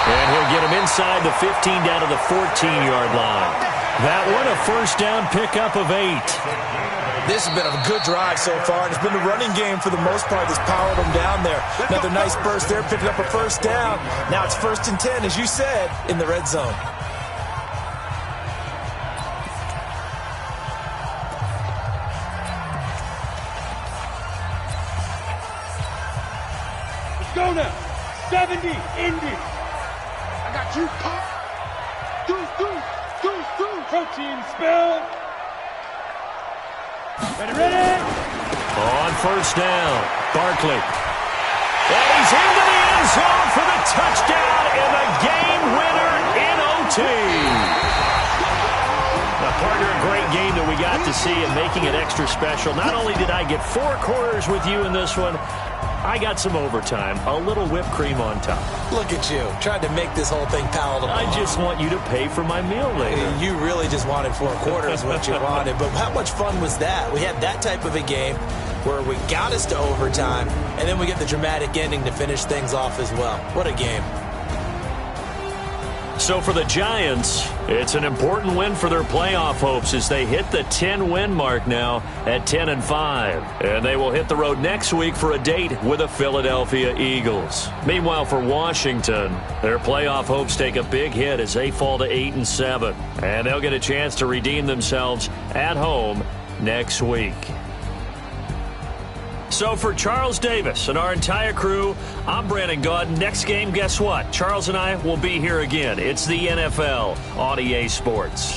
And he'll get him inside the 15 down to the 14-yard line. That one, a first down pickup of 8. This has been a good drive so far, and it's been the running game for the most part that's powered them down there. Another nice burst there, picking up a first down. Now it's 1st and 10, as you said, in the red zone. Let's go now. 70, Indy. I got you, Pop. Deuce. Protein spill. Ready. On first down, Barkley. And he's into the end is off for the touchdown and the game winner in OT. Now, partner, a great game that we got to see and making it extra special. Not only did I get 4 quarters with you in this one, I got some overtime, a little whipped cream on top. Look at you, trying to make this whole thing palatable. I just want you to pay for my meal later. You really just wanted 4 quarters what you wanted, but how much fun was that? We had that type of a game where we got us to overtime, and then we get the dramatic ending to finish things off as well. What a game. So for the Giants, it's an important win for their playoff hopes as they hit the 10-win mark now at 10-5. And they will hit the road next week for a date with the Philadelphia Eagles. Meanwhile, for Washington, their playoff hopes take a big hit as they fall to 8-7. And they'll get a chance to redeem themselves at home next week. So for Charles Davis and our entire crew, I'm Brandon Gaudin. Next game, guess what? Charles and I will be here again. It's the NFL on EA Sports.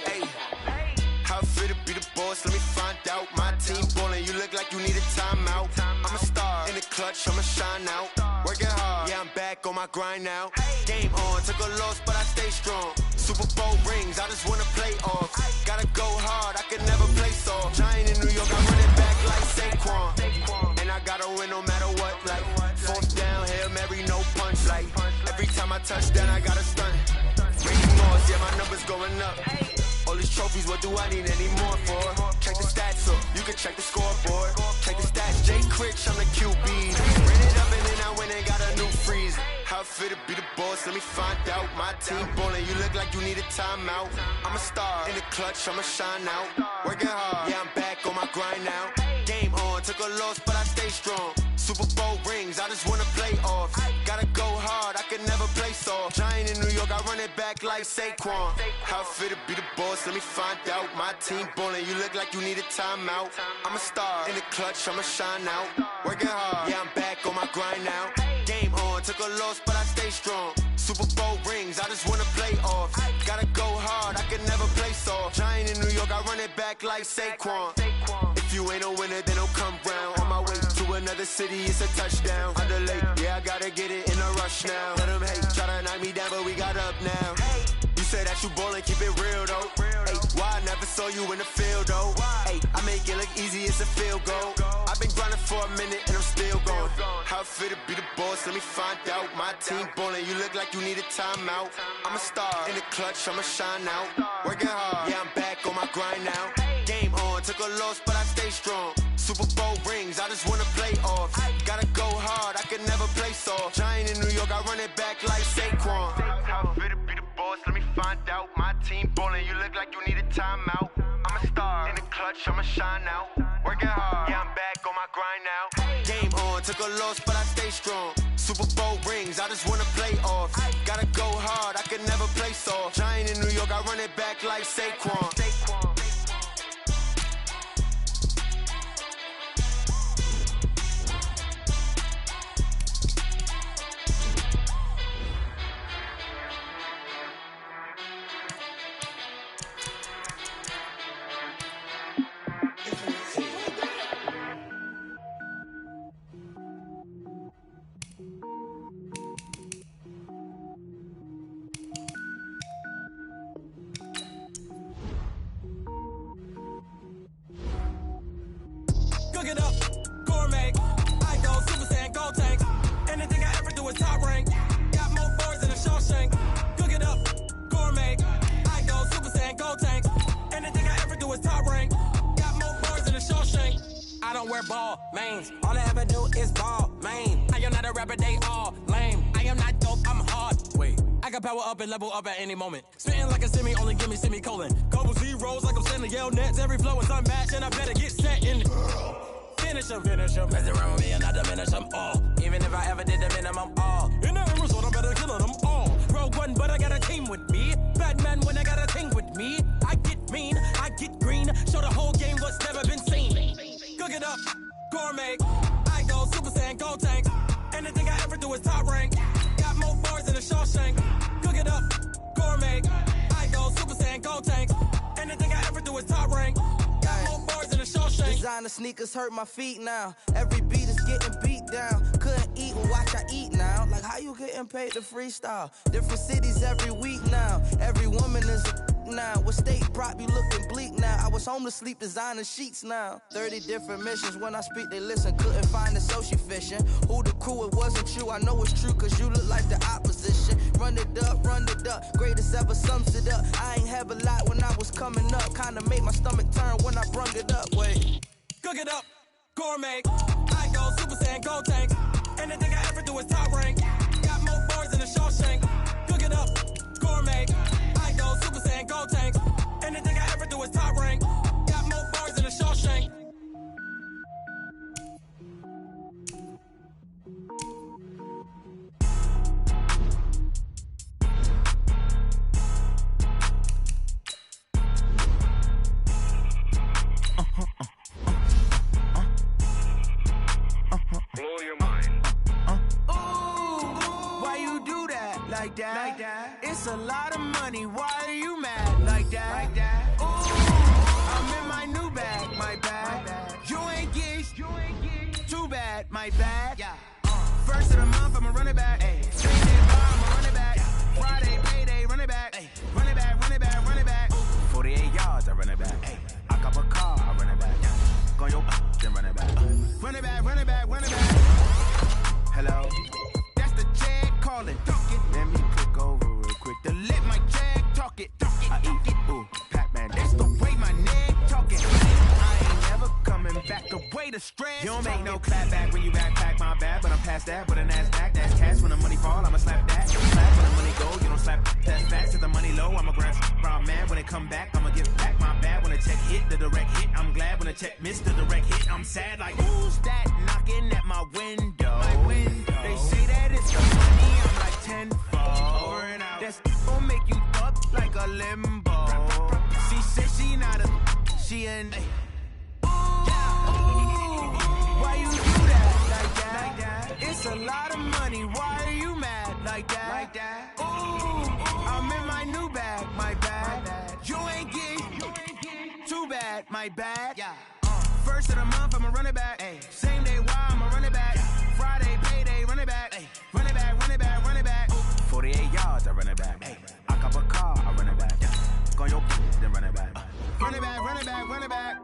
Hey, how fit to be the boss? Let me find out. My team ballin', you look like you need a timeout. I'm a star in the clutch, I'ma shine out. Working hard, yeah, I'm back on my grind now. Game on, took a loss, but I stay strong. Super Bowl rings, I just wanna play off. Gotta go hard, I can never play soft. Giant in New York, I run it back like Saquon. And I gotta win no matter what, like 4th down, Hail Mary, no punch. Like every time I touch down, I gotta stunt. Making noise, yeah, my numbers going up. All these trophies, what do I need any more for? Check the stats up, you can check the scoreboard. Check the stats, Jay Critch, I'm the QB. Ran it up and then I went and got a new freeze. How fit to be the boss, let me find out. My team ballin', you look like you need a timeout. I'm a star in the clutch, I'ma shine out. Working hard, yeah, I'm back on my grind now. Game on, took a loss, but I stay strong. Super Bowl rings, I just wanna play off. Gotta go hard, I can never play soft. Giant in New York, I run it back like Saquon. How fit to be the boss, let me find out. My team ballin', you look like you need a timeout. I'm a star in the clutch, I'ma shine out. Working hard, yeah, I'm back on my grind now. Game on, took a loss, but I stay strong. Super Bowl rings, I just wanna play off. Gotta go hard, I can never play soft. Giant in New York, I run it back like Saquon. If you ain't a winner, then don't come round. On my way to another city, it's a touchdown. Underlay, yeah, I gotta get it in a rush now. Let them hate, try to knock me down, but we got up now. You say that you ballin', keep it real though. Hey, why I never saw you in the field though? Hey, I make it look easy, it's a field goal. I've been grinding for a minute and I'm still going. How fit to be the boss, let me find out. My team ballin', you look like you need a timeout. I'm a star in the clutch, I'ma shine out. Working hard, yeah, I'm back on my grind now. Game on, took a loss, but I stay strong. Super Bowl rings, I just wanna play off. Gotta go hard, I can never play soft. Giant in New York, I run it back like Saquon. How fit to be the boss, let me find out. My team ballin', you look like you need a timeout. I'm a star in the clutch, I'ma shine out. Working hard, yeah, I'm back on my grind now. Game on, took a loss, but I stay strong. Super Bowl rings, I just wanna play off. Gotta go hard, I can never play soft. Giant in New York, I run it back like Saquon. Cook it up, gourmet. I go Super Saiyan, gold tank. Anything I ever do is top rank. Got more boards than a Shawshank. Cook it up, gourmet. I go Super Saiyan, gold tank. Anything I ever do is top rank. Got more boards than a Shawshank. I don't wear ball mains. All I ever do is ball main. I am not a rapper, they all lame. I am not dope, I'm hard. Wait. I can power up and level up at any moment. Spitting like a semi, only give me semicolon. Couple zeros like I'm sending yell nets. Every flow is unmatched, and I better get set in. Finish them. Mess around with me and I diminish them all. Even if I ever did the minimum all. In the end result, I better kill them all. Rogue One, but I got a team with me. Batman when I got a team with me. I get mean, I get green. Show the whole game what's never been seen. Cook it up, gourmet. I go Super Saiyan, gold tank. Anything I ever do is top rank. Got more bars than a Shawshank. Cook it up, gourmet. Designer sneakers hurt my feet now. Every beat is getting beat down. Couldn't eat, well watch I eat now. Like how you getting paid to freestyle? Different cities every week now. Every woman is a now. What state brought me looking bleak now? I was homeless, sleep designer sheets now. 30 different missions. When I speak, they listen. Couldn't find the social fishing. Who the crew? It wasn't you. I know it's true, cause you look like the opposition. Run it up, greatest ever sums it up. I ain't have a lot when I was coming up. Kinda made my stomach turn when I brung it up. Wait. Cook it up, gourmet. I go Super Saiyan, go tank. Anything I ever do is top rank. Got more bars than a Shawshank. Cook it up, gourmet. I go Super Saiyan, go tank. Anything I ever do is top rank. Got more bars than a Shawshank. Blow your mind. Why you do that? Like that? It's a lot of money. Why are you mad? Like that? Ooh, I'm in my new bag. My bad. You ain't geeked. Too bad. My bad. First of the month, I'ma run it back. Same day, I'ma run it back. Friday, payday, run it back. Run it back, run it back, run it back. 48 yards, I run it back. I cop a car, I run it back. Go your then run it back. Run it back, run it back, run it back. Hello? That's the jag calling. Let me click over real quick to let my jag talk it. I eat it, ooh, Pac-Man. That's the way my neck talking. I ain't never coming back the way the stress. You don't make no clap back when you backpack, my bad. But I'm past that with a NASDAQ. That's cash when the money fall, I'ma slap that. Slap when the money go, you don't slap. That's fast. If the money low, I'ma grab brown man. When it come back, I'ma give back my bad. When the check hit, the direct hit. I'm glad when the check missed the direct hit. I'm sad like, who's that knocking at my window? They say that it's the money, I'm like tenfold. That's gon' make you up like a limbo. She said she not a, she an. Why you do that? Like that? It's a lot of money. Why are you mad? Like that? Ooh, I'm in my new bag. My bad. You ain't geeked. Too bad. My bad. First of the month, I'ma run it back. Same day, why I'ma run it back. Friday, payday, run it back. Run it back, run it back, run it back. 48 yards, I run it back. I cop a car, I run it back. Go your then run it back. Run it back, run it back, run it back.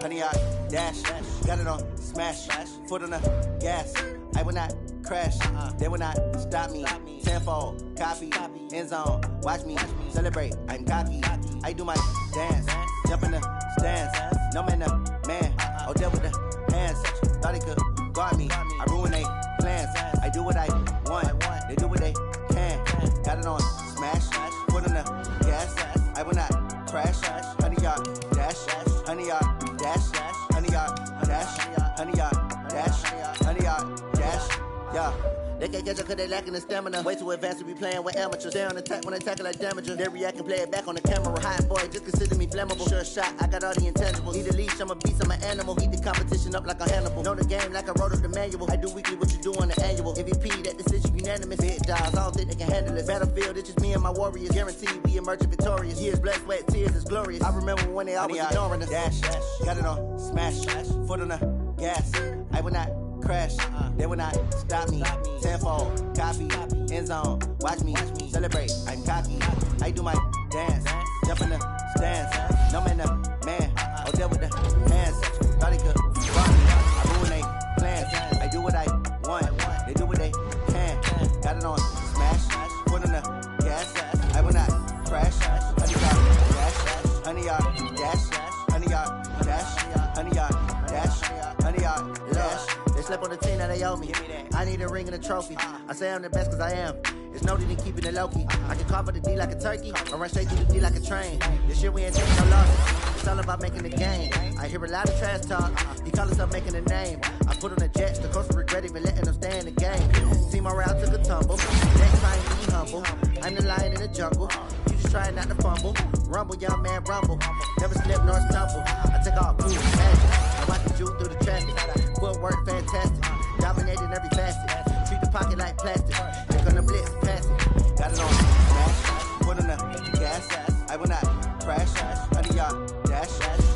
Honey, I dash, got it on smash, foot on the gas. I will not crash, they will not stop me. Tenfold, copy, end zone, watch me celebrate. I'm cocky, I do my dance, jump in the stands. No man, the man, oh deal with the hands. Thought he could guard me, I ruin they plans. I do what I want, they do what they can. Got it on smash, foot on the gas. I will not crash, honey, y'all dash, honey, y'all dash, honey, y'all dash, honey, y'all dash, honey, y'all dash, yeah. They can't catch up cause they lacking the stamina. Way too advanced to be playing with amateurs. Stay on attack when they tackle like damager. They react and play it back on the camera. Hot boy, just consider me flammable. Sure shot, I got all the intangibles. Need a leash, I'm a beast, I'm an animal. Eat the competition up like a Hannibal. Know the game like I wrote up the manual. I do weekly what you do on the annual. MVP, that decision unanimous. Big dogs, I don't think they can handle it. Battlefield, it's just me and my warriors. Guaranteed we emerge victorious. Years, blood, sweat, tears, it's glorious. I remember when they always ignoring us. Dash, got it on smash, foot on the gas. I will not crash, they will not stop me. Tenfold, copy, end zone, watch me celebrate. I'm cocky, I do my dance, jump in the stands. No man, the man, oh deal with the hands. Thought he could rock me, I ruin they plans. I do what I want, they do what they can. Got it on smash, foot on the gas. I will not crash, honey y'all dash, honey y'all dash, honey y'all dash, honey y'all dash, honey y'all dash. Slept on the team that they owe me. I need a ring and a trophy. I say I'm the best cause I am. It's no need in keeping it low-key. I can carve up the D like a turkey or run straight through the D like a train. This year we ain't taking no losses. It's all about making the game. I hear a lot of trash talk. He call himself making a name. I put on the Jets. The coach will regret even letting them stay in the game. See my route took a tumble. Next time be humble. I'm the lion in the jungle. You just trying not to fumble. Rumble, young man, rumble. Never slip nor stumble. I take all food and magic. I'm watching you through the traffic. Footwork fantastic. Dominating every facet. Treat the pocket like plastic. Here come the blitz, pass it. Got it on smash, foot on the gas. I will not crash. 100 yard dash,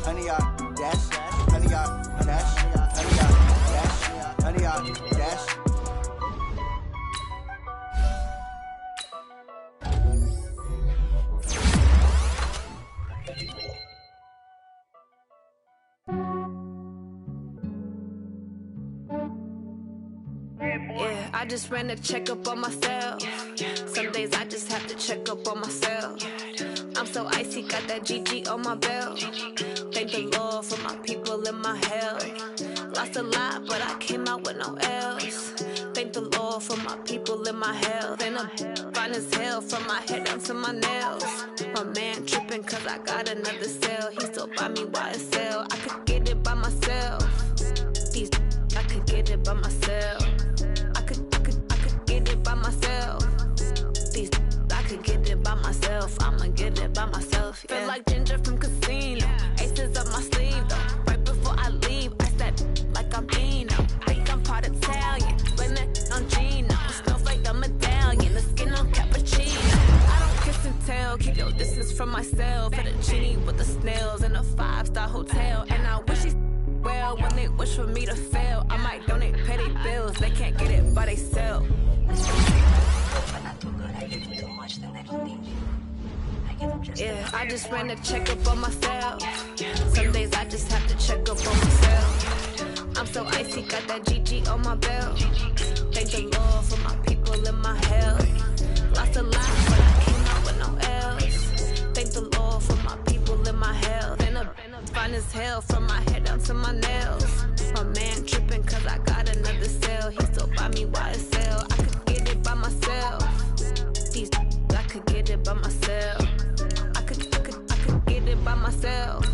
100 yard dash, 100 yard dash, 100 yard dash, 100 yard dash. Yeah, I just ran a checkup on myself. Some days I just have to check up on myself. I'm so icy, got that GG on my belt. Thank the Lord for my people in my health. Lost a lot, but I came out with no L's. Thank the Lord for my people in my health. And I'm fine as hell from my head down to my nails. My man tripping cause I got another cell. He still buy me YSL. I could get it by myself. These I could get it by myself. I could get it by myself. These I could get it by myself. I'ma get it by myself. Yeah. Feel like Ginger from Casino. Aces up my sleeve though. Right before I leave, I said like I'm Dino. Think I'm part Italian. Blame it on Gino. Snowflake the medallion. The skin on cappuccino. I don't kiss and tell. Keep your distance from myself. For the genie with the snails in a 5-star hotel. And I wish he's well when they wish for me to fail. I might donate petty bills. They can't get it by they sell. Yeah, I just ran a checkup on myself. Some days I just have to check up on myself. I'm so icy, got that GG on my belt. Thank the Lord for my people in my health. Lost a lot, but I came out with no L's. Thank the Lord for my people in my health. And I'm fine as hell from my head down to my nails. My man tripping cause I got another cell. He still buy me YSL. I could get it by myself. These I could get it by myself. I could get it by myself.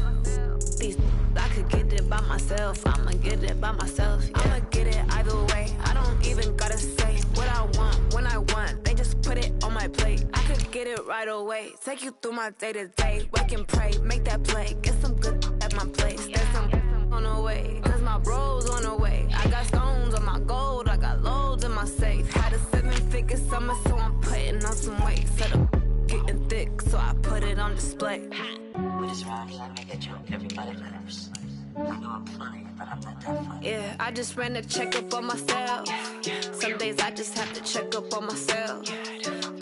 These I could get it by myself. I'ma get it by myself. Yeah. I'ma get it either way. I don't even gotta say what I want when I want. They just put it on my plate. I could get it right away. Take you through my day to day. Wake and pray, make that play. Get some good at my place. There's some on the way. Cause my bros on the way. I got stones on my gold. I got loads in my safe. Had a 7-figure summer, so I'm putting on some weight. Set up getting thick, so I put it on display. With this rhyme, I make a joke, everybody laughs. I know I'm funny, but I'm not that funny. Yeah, I just ran a checkup on myself. Some days I just have to check up on myself.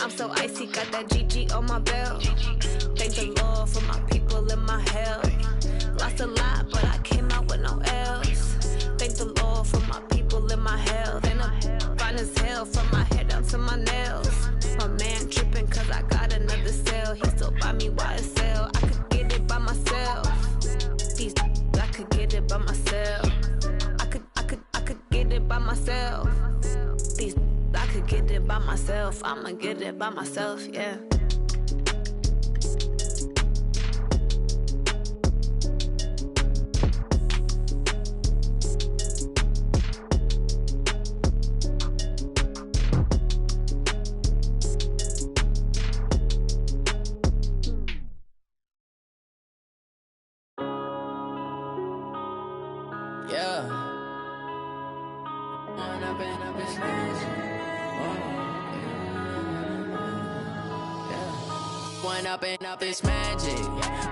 I'm so icy, got that GG on my belt. Thank the Lord for my people in my health. Lost a lot, but I came out with no L's. Thank the Lord for my people in my health. And I'm fine as hell from my head down to my nails. My man tripping cause I got another cell. He still buy me YSL. I could get it by myself. These I could get it by myself. I could get it by myself. These I could get it by myself. I'ma get it by myself, yeah. Up it's magic.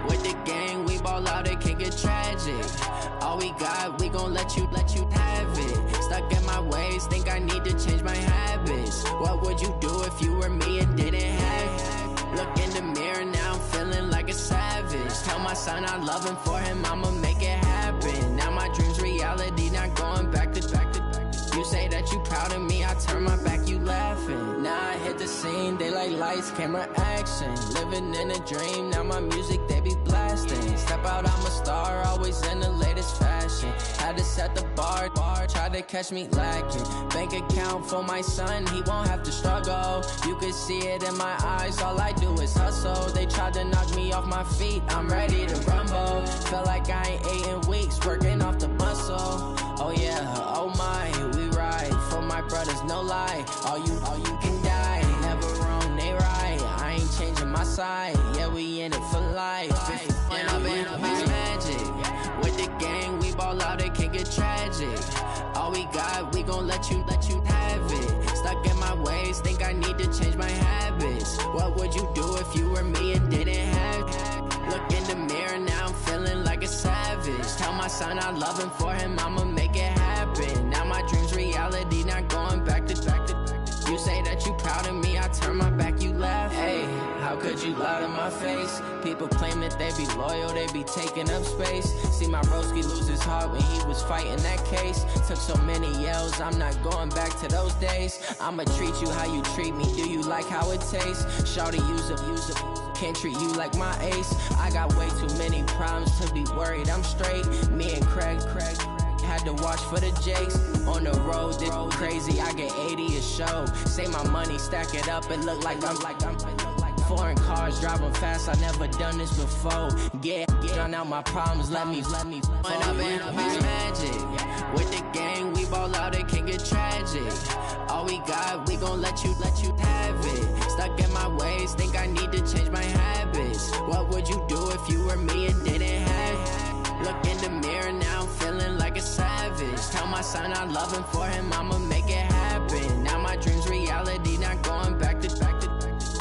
With the gang, we ball out, it can get tragic. All we got, we gon' let you have it. Stuck in my ways, think I need to change my habits. What would you do if you were me and didn't have it? Look in the mirror, now I'm feeling like a savage. Tell my son I love him, for him I'ma make it happen. Now my dream's reality, not going back to back. You say that you proud of me, I turn my back, you laughing. Now I hit the scene, they like lights, camera, action. Living in a dream, now my music, they be blasting. Step out, I'm a star, always in the latest fashion. Had to set the bar, try to catch me lacking. Bank account for my son, he won't have to struggle. You could see it in my eyes, all I do is hustle. They tried to knock me off my feet, I'm ready to rumble. Felt like I ain't ate in weeks, working off the muscle. Oh yeah, oh my, we ride for my brothers, no lie. All you can die, never wrong, they right. I ain't changing my side, yeah, we in it for life. And I've been magic. With the gang, we ball out, it can get tragic. All we got, we gon' let you have it. Stuck in my ways, think I need to change my habits. What would you do if you were me and didn't have it? Look in the mirror, now I'm feeling like a savage. Tell my son I love him, for him I'ma make it happen. Now my dream's reality, not going back to. You say that you proud of me, I turn my back, you laugh. Hey, how could you lie to my face? People claim that they be loyal, they be taking up space. See my broski lose his heart when he was fighting that case. Took so many yells, I'm not going back to those days. I'ma treat you how you treat me, do you like how it tastes? Shawty, use up, can't treat you like my ace. I got way too many problems to be worried, I'm straight. Me and Craig had to watch for the Jakes. On the road, this crazy, I get 80 a show. Say my money, stack it up, it look like I'm foreign cars, driving fast, I never done this before. Get drown out my problems, let me When I've been up is magic. With the gang, we ball out, it can get tragic. All we got, we gon' let you have it. Stuck in my ways, think I need to change my habits. What would you do if you were me and didn't have it? Look in the mirror, now I'm feeling like a savage. Tell my son I love him, for him I'ma make it happen. Now my dream's reality, not going back to.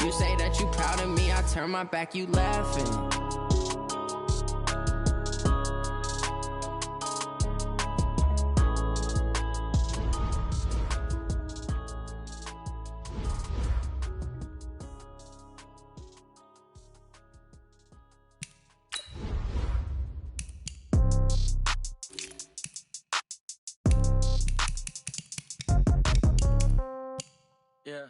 You say that you proud of me, I turn my back, you laughing. Yeah.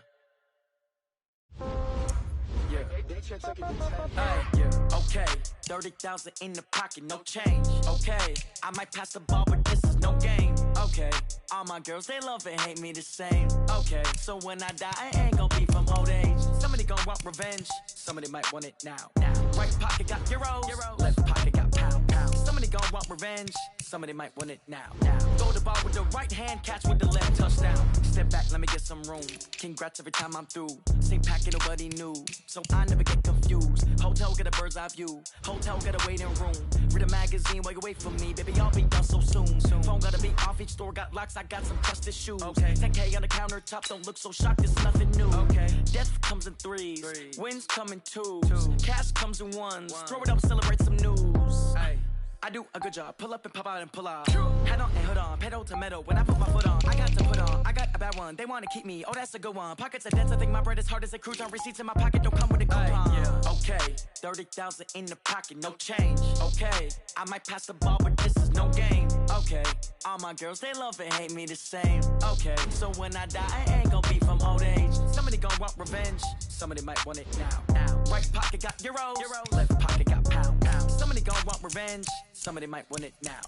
Okay, 30,000 in the pocket, no change. Okay, I might pass the ball, but this is no game. Okay, all my girls, they love and hate me the same. Okay, so when I die, I ain't gon' be from old age. Somebody gon' want revenge, somebody might want it now. Right pocket got euros, left pocket got pound. Somebody gon' want revenge, somebody might want it now. Throw the ball with the right hand, catch with the left, touchdown. Step back, let me get some room. Congrats every time I'm through. Same packet, nobody knew, so I never get confused. Hotel get a bird's eye view, hotel get a waiting room. Read a magazine while you wait for me, baby, I'll be done so soon. Phone gotta be off, each store got locks, I got some trusted shoes. 10K on the countertop, don't look so shocked, it's nothing new. Death comes in threes, wins come in twos, cash comes in ones. Throw it up, celebrate some news. I do a good job, pull up and pop out and pull out. Head on and hood on, pedal to metal. When I put my foot on, I got to put on. I got a bad one, they wanna keep me, oh that's a good one. Pockets are dense, I think my bread is hard as a crouton. Receipts in my pocket don't come with a coupon. Okay, 30,000 in the pocket, no change. Okay, I might pass the ball, but this is no game. Okay, all my girls, they love and hate me the same. Okay, so when I die, I ain't gon' be from old age. Somebody gon' want revenge, somebody might want it now. Right pocket got euros, left pocket got pound. Somebody gon' want revenge, somebody might want it now.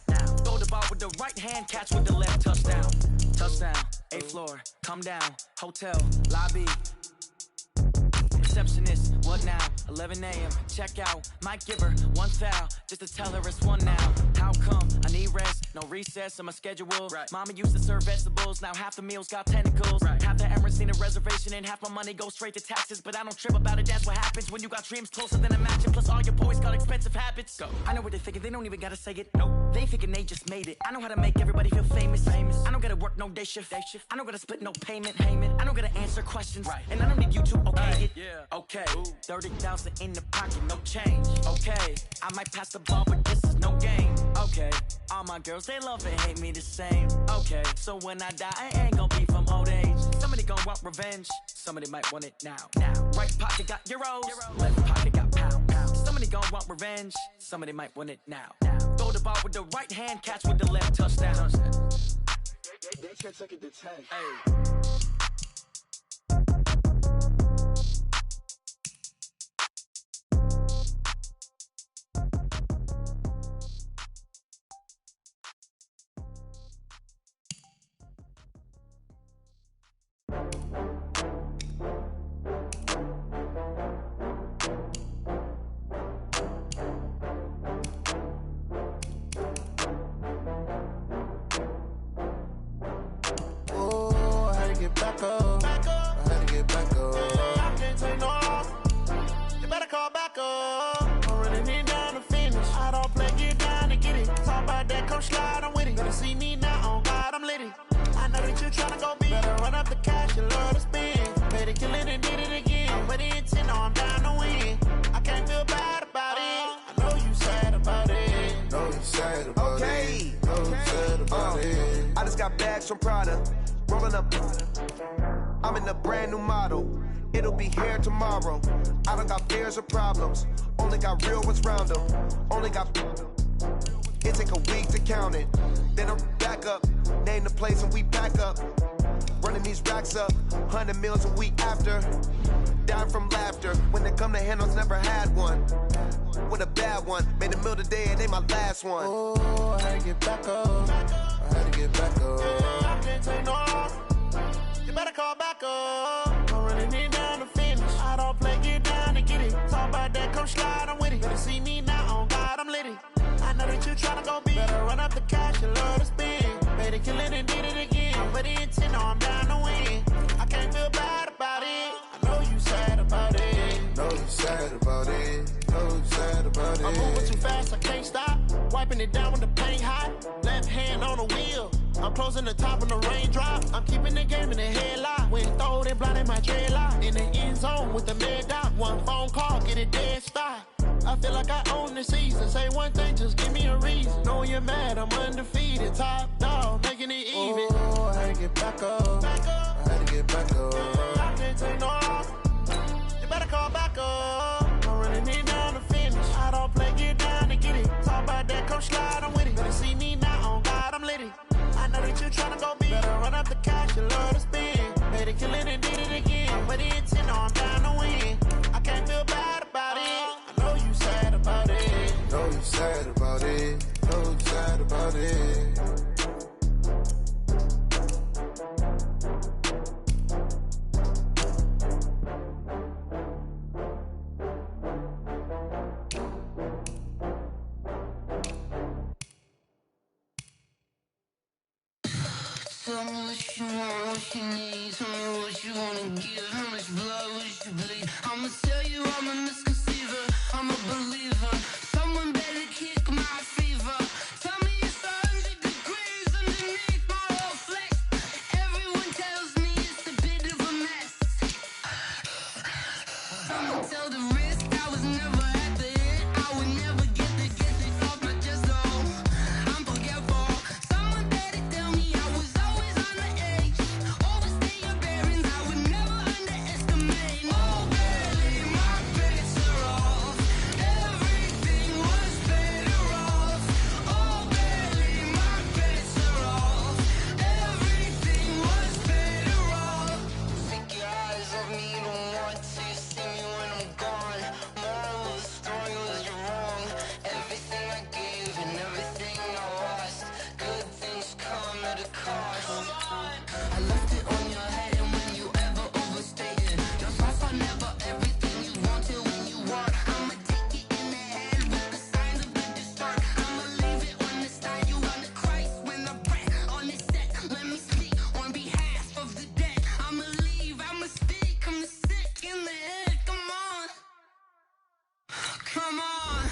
Throw the ball with the right hand, catch with the left, touchdown. Touchdown, 8th floor, come down, hotel, lobby. Receptionist, what now? 11 a.m. Check out. Might give her one foul just to tell her it's one now. How come? I need rest, no recess in my schedule. Mama used to serve vegetables, now half the meals got tentacles. Half the Emirates need a reservation and half my money goes straight to taxes. But I don't trip about it, that's what happens when you got dreams closer than a match. And plus all your boys got expensive habits. I know what they're thinking, they don't even gotta say it. Nope. They thinking they just made it. I know how to make everybody feel famous. I don't gotta work no day shift. I don't gotta split no payment. I don't gotta answer questions. And I don't need you to okay it. Okay, 30,000 in the pocket, no change. Okay, I might pass the ball, but this is no game. Okay, all my girls, they love and hate me the same. Okay, so when I die, I ain't gon' be from old age. Somebody gon' want revenge, somebody might want it now. Right pocket got euros, left pocket got pound. Somebody gon' want revenge, somebody might want it now. Throw the ball with the right hand, catch with the left, touchdown. They can't take it to 10. Hey. Slide, I'm with it. Better see me now, on God, I'm litty. I know that you're tryna go big. Better run up the cash, you love to spend. got bags from Prada. Rolling up. I'm in a brand new model. It'll be here tomorrow. I don't got fears or problems. Only got real ones round them. Only got. It take a week to count it. Then I'm back up. Name the place and we back up. Running these racks up. 100 meals a week after. Dying from laughter. When they come to handles, never had one. With a bad one. Made a meal today, it ain't my last one. Oh, I had to get back up. I had to get back up. I can't take no off. You better call back up. I'm running it down to finish. I don't play, get down to get it. Talk about that, come slide, I'm with it. Better see me now, on God, I'm lit it. I know that you tryna go big. Better run up the cash and love to spend. Made it, kill it, and did it again. But the intent, no, I'm down to win. I can't feel bad about it. I know you sad about it. Know you sad about it. Know you sad about it. I'm moving too fast, I can't stop. Wiping it down with the paint hot. Left hand on the wheel. I'm closing the top when the raindrop. I'm keeping the game in the headlock. When throwed and blinded my dreadlock. In the end zone with the mid dot. One phone call, get it dead stop. I feel like I own the season. Say one thing, just give me a reason. Knowing you're mad, I'm undefeated. Top dog, making it even. Oh, I had to get back up. I had to get back up. I can't take no off. You better call back up. I'm running it down to finish. I don't play, get down to get it. Talk about that, come slide, I'm with it. Better see me now, on God, I'm lit it. I know that you tryna go big. Better run up the cash, you love to spend. Made it, kill it, and did it again. But the intent, no, I'm down to win. I can't feel bad about it. I know you sad about it. Know you sad about it. Know you sad about it. Tell me what you want, what you need. Tell me what you wanna give. How much blood would you bleed? I'ma tell you I'm a misconceiver. I'm a believer. Someone better kick my fever. Tell me it's 100 degrees underneath my whole flesh. Everyone tells me it's a bit of a mess. I'ma tell the risk I was never at the end. I would never get it off my chest though. I'm forgetful. Someone better tell me I was always on the edge. Overstay your bearings, I would never underestimate. Oh baby, my bets are off. Everything was better off. Oh baby, my bets are off. Everything was better off. Take your eyes off me, don't want to see me when I'm gone. Moral of the story was you're wrong. Everything I gave and everything I lost. Good things come at a cost. I left it on your head, and when you ever overstay it, your thoughts are never everything you want till when you want. I'ma take it in the head with the signs of the distort. I'ma leave it on the side. You on the Christ when the breath on the set. Let me speak on behalf of the dead. I'ma leave, I'ma speak. I'm sick in the head. Come on, come on.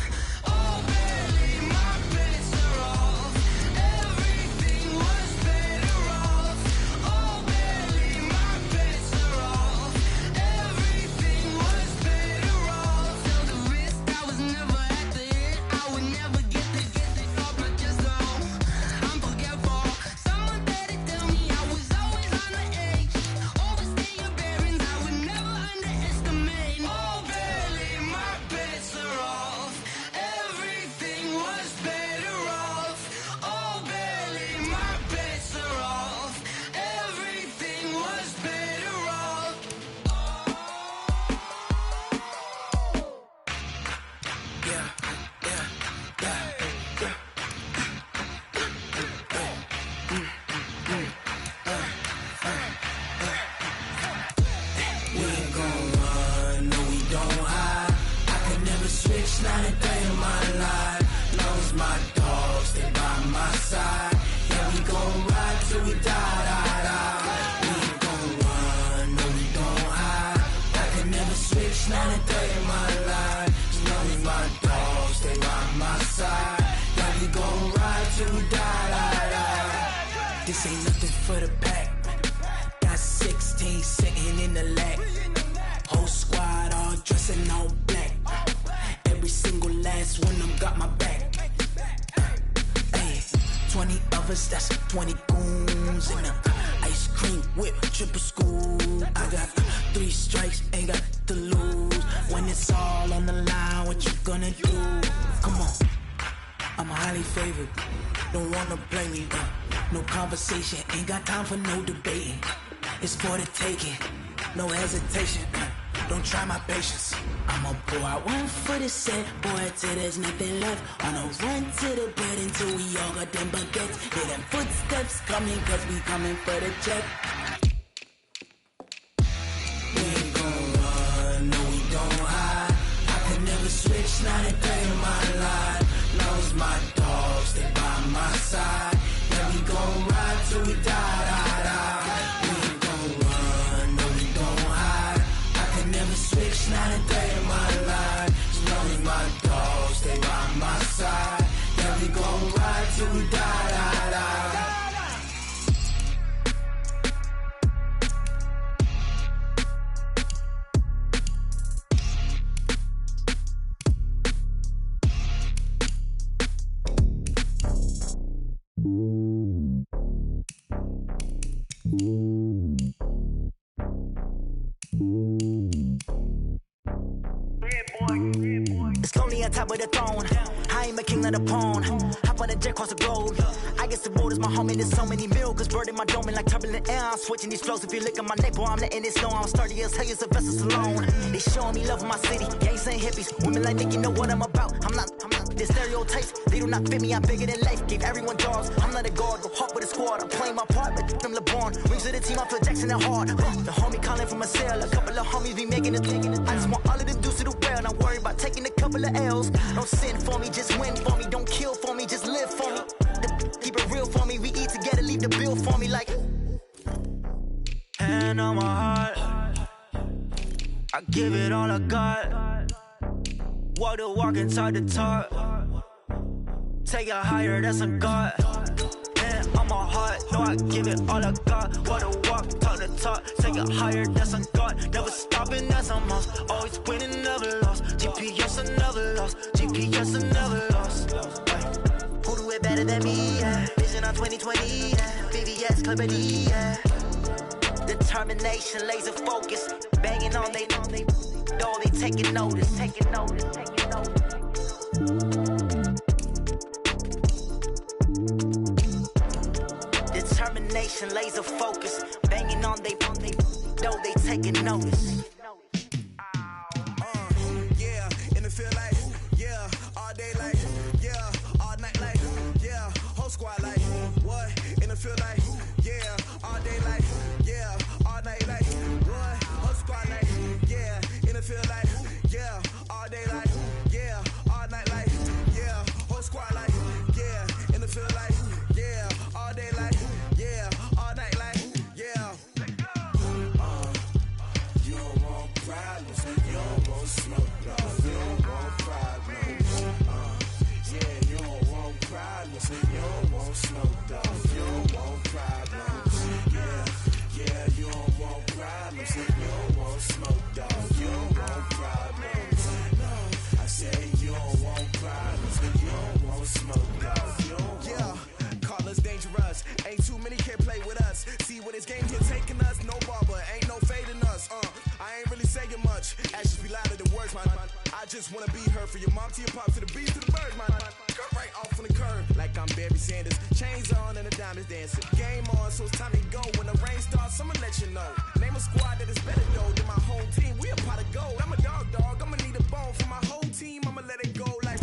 Oh baby, my bets are off. Everything was better off. Oh baby. triple school. I got 3 strikes, ain't got to lose. When it's all on the line, what you gonna do? Come on, I'm highly favored. Don't wanna play me. No conversation, ain't got time for no debating. It's for the taking, no hesitation. Don't try my patience. I'ma pour out one for the set, boy, till there's nothing left. On a run to the bed until we all got them baguettes. Hear them footsteps coming, cause we coming for the check. We ain't gon' run, no we don't hide. I could never switch, not a day in my life. Now it's my dogs, they by my side. Yeah, we gon' ride till we die, die, die. We ain't gon' run, no we don't hide. I could never switch, not a day in my life. As long as my dogs, they by my side. Yeah, we gon' ride till we die, die, die. It's lonely on top of the throne. I ain't a king of the pawn. Hop on a jet across the globe. I guess the road is my home and there's so many miracles burning my dome and like turbulent air. I'm switching these flows. If you look at my neck, boy, I'm letting it snow. I'm sturdy as hell, as Sylvester Stallone. They showing me love in my city. Gangs and hippies, women like Nick, you know what I'm about. I'm not the stereotypes. They do not fit me. I'm bigger than life. Gave everyone jaws. I'm not a guard. Go hard with a squad. I'm playing my part, but I'm LeBron. Rings to the team. I feel Jackson and hard. The homie calling from a cell. A couple of homies be making it. I just want all of them dudes to the well. Not worry about taking a couple of L's. Don't sin for me, just win for me. Don't kill for me, just live for me. Keep it real for me. We eat together, leave the bill for me like. Hand on my heart, I give it all I got. Walk the walk inside the talk. Take it higher, that's a God. Hand on my heart, no, I give it all I got. Walk the walk, talk the talk. Take it higher, that's a God. Never stopping, that's a must. Always winning, never lost. GPS, I never lost. GPS, I never lost. Who do it better than me? Yeah. Vision on 2020. Yeah. VVS, Clarity. Yeah. Determination, laser focus. Banging on they door, they taking notice. Taking notice. Taking notice. Determination, laser focus. Banging on they door, they taking notice. Yeah, and it feel like, yeah, all day like, yeah, all night like, yeah, whole squad like, what? And it feel like, yeah, all day like, yeah, all night like, what? Whole squad like, yeah, and it feel like, yeah, all day like, yeah, all night like, yeah, whole squad like, yeah, and it feel like, yeah, all day like, yeah, all night like, yeah. You don't want problems, you don't want smoke, no, you don't want problems. Yeah, you don't want problems, you don't want smoke, dog, you don't want problems. Yeah, you don't want problems, you don't want smoke, dog, you don't want problems. No, I said you don't want problems, you don't want smoke, dog, you don't want. Yeah, call us dangerous, ain't too many can play with us. See what this game here taking us, no barber, ain't no fading us. I ain't really saying much, actions be louder than words, man. I just wanna be heard for your mom to your pop to the beast to the bird, man. Cut right off on the curb, like I'm Barry Sanders. Chains on and the diamonds dancing. Game on, so it's time to go. When the rain starts, I'ma let you know. Name a squad that is better though than my home team. We a pot of gold. I'm a dog, I'ma need a bone for my whole team. I'ma let it go like,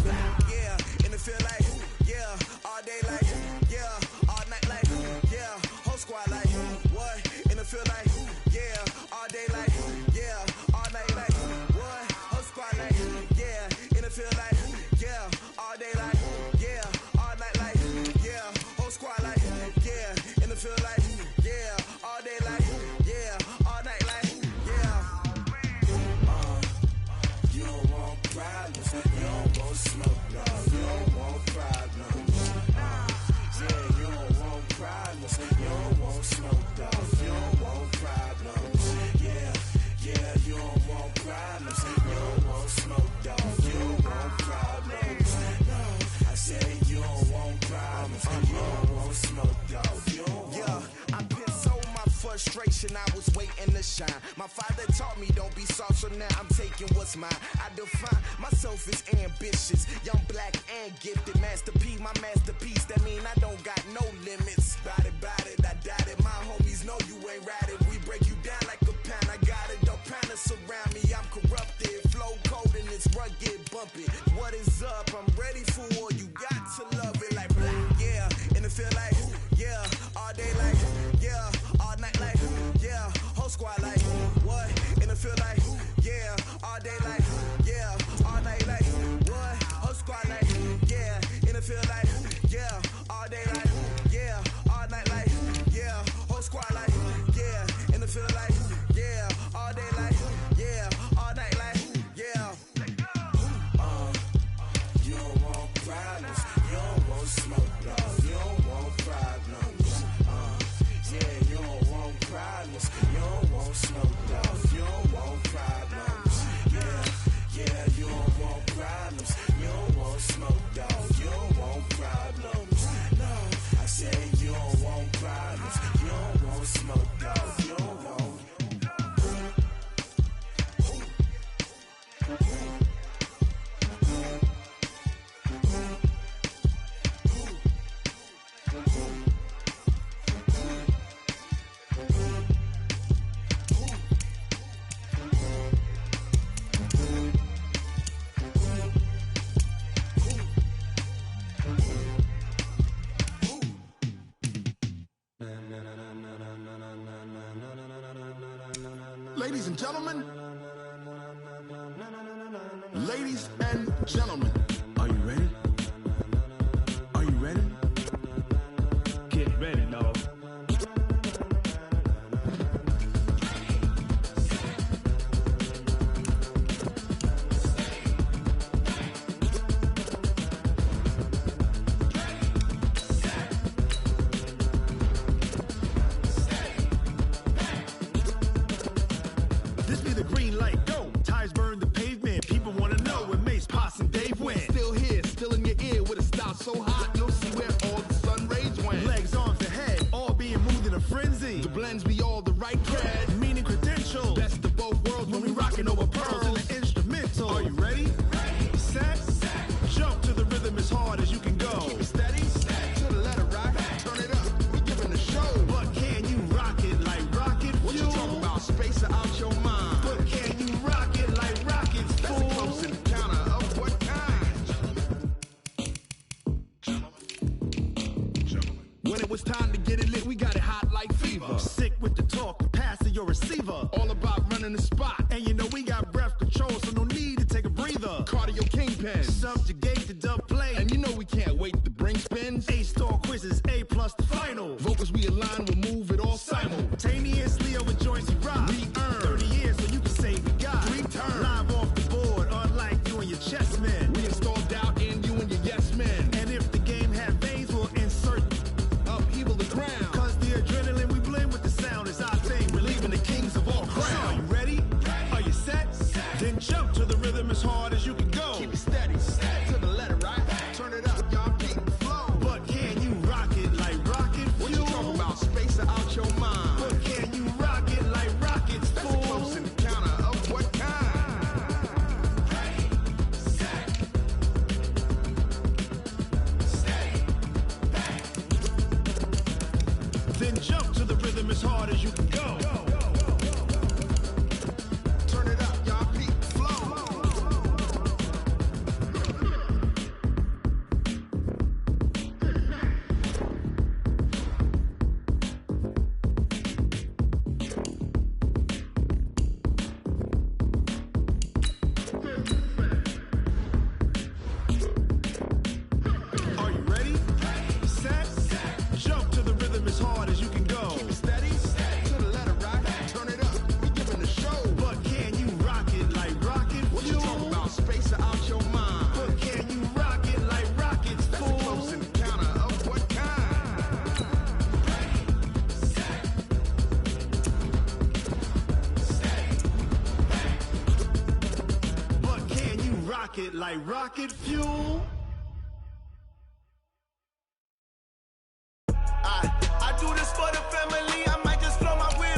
yeah, and it feel like, yeah, all day like, yeah, all night like, yeah, whole squad like, what? And it feel like, yeah, all day like, yeah, all night like, what? Whole squad like, yeah, and it feel like, yeah, all day like, yeah, all night like, yeah, whole squad like, yeah, and it feel like, yeah, all day like, yeah, all night like, yeah. You don't want problems, you don't want smoke, no, you don't want problems. Yeah, you don't want problems, you don't want smoke, dog, you don't want problems. Yeah, you don't want problems, you don't want smoke, dog, you don't want problems. No, I said you don't want problems, you don't want smoke, dog, you don't want. Yeah, I been so my first frustration, I was waiting to shine. My father taught me don't be soft, so now I'm taking what's mine. I define myself as ambitious, young, black, and gifted. Master P, my masterpiece, that mean I don't got no limits. Bout it, I doubt it. My homies know you ain't ratted. We break you down like a pound. I got it, don't pound us around me. I'm corrupted, flow cold and it's rugged, bumpy. What is up? I'm ready for war. You got to love it like black, yeah. And it feel like, yeah. All day like, yeah. All night like, yeah. Whole squad like, what? And it feel like, yeah. All day like, yeah. All night like, what? Whole squad like, yeah. And it feel like, yeah. All day like, yeah. All night like, yeah. Whole squad like, yeah. And it feel like, yeah. All day like, yeah. All night like, yeah. You don't want problems. You don't want smoke, dog. You don't want problems. Yeah, you don't want problems. You don't want smoke, dog. You don't want problems. Yeah, you don't want problems. You don't want smoke, dog. You don't want problems. No, I said you don't want problems. You don't want smoke, dog. You don't want. Ladies and gentlemen, ladies and gentlemen, are you ready? Are you ready? Get ready, dog. This be the green light, go. Tires burn the pavement. People wanna know where Mace, Poss, and Dave went. Still here, still in your ear with a style so hot, you'll see where all the sun rays went. Legs, arms, and head, all being moved in a frenzy. The blends be all the right cred, meaning credentials. best of both worlds when we rockin' over pearls in the instrumental. Are you ready? Set, jump to the rhythm as hard as you can go. Keep it steady, to the letter rock, turn it up, we giving a show. But can you rock it like rocket fuel? What you talking about, space or out your mind? But can you rock it like rockets, That's fool? a close encounter of what kind? When it was time to get it lit, we got it hot like fever. Sick with the talk, passing your receiver. All about running the spot. And you know we got breath control, so no need to take a breather. Cardio kingpin. Subjugate the dub play. And you know we can't wait to bring spins. A-star quizzes, A+ the final. Vocals we align, we'll move it all Simultaneously over joints we rock. We earn 30 years, so you can say we got 3 turns. live off the board, unlike you and your chess men. We install doubt in you and your yes men. And if the game had veins, we'll insert Upheaval the ground. Cause the adrenaline we blend with the sound is our thing, relieving the kings of all So, crowns. Are you ready? Are you set? Then jump to the rhythm as hard as you can go. Keep it steady, to the letter right. Turn it up, y'all keep the flow. But can you rock it like rocket fuel? What you talking about, space or out your mind? But can you rock it like rockets, That's a fool? close encounter of what kind? Then jump to the rhythm as hard as you can go. Turn it up, y'all keep the flow. Are you ready? Set, jump to the rhythm as hard as you can go. Keep it steady, to the letter right. Turn it up, we giving a show. But can you rock it like rocket What you fuel? talking about, space or out your mind? But can you rock it like rockets, That's a close fool? encounter of what kind? But can you rock it like rocket fuel? I do this for the family, I might just blow my wheel.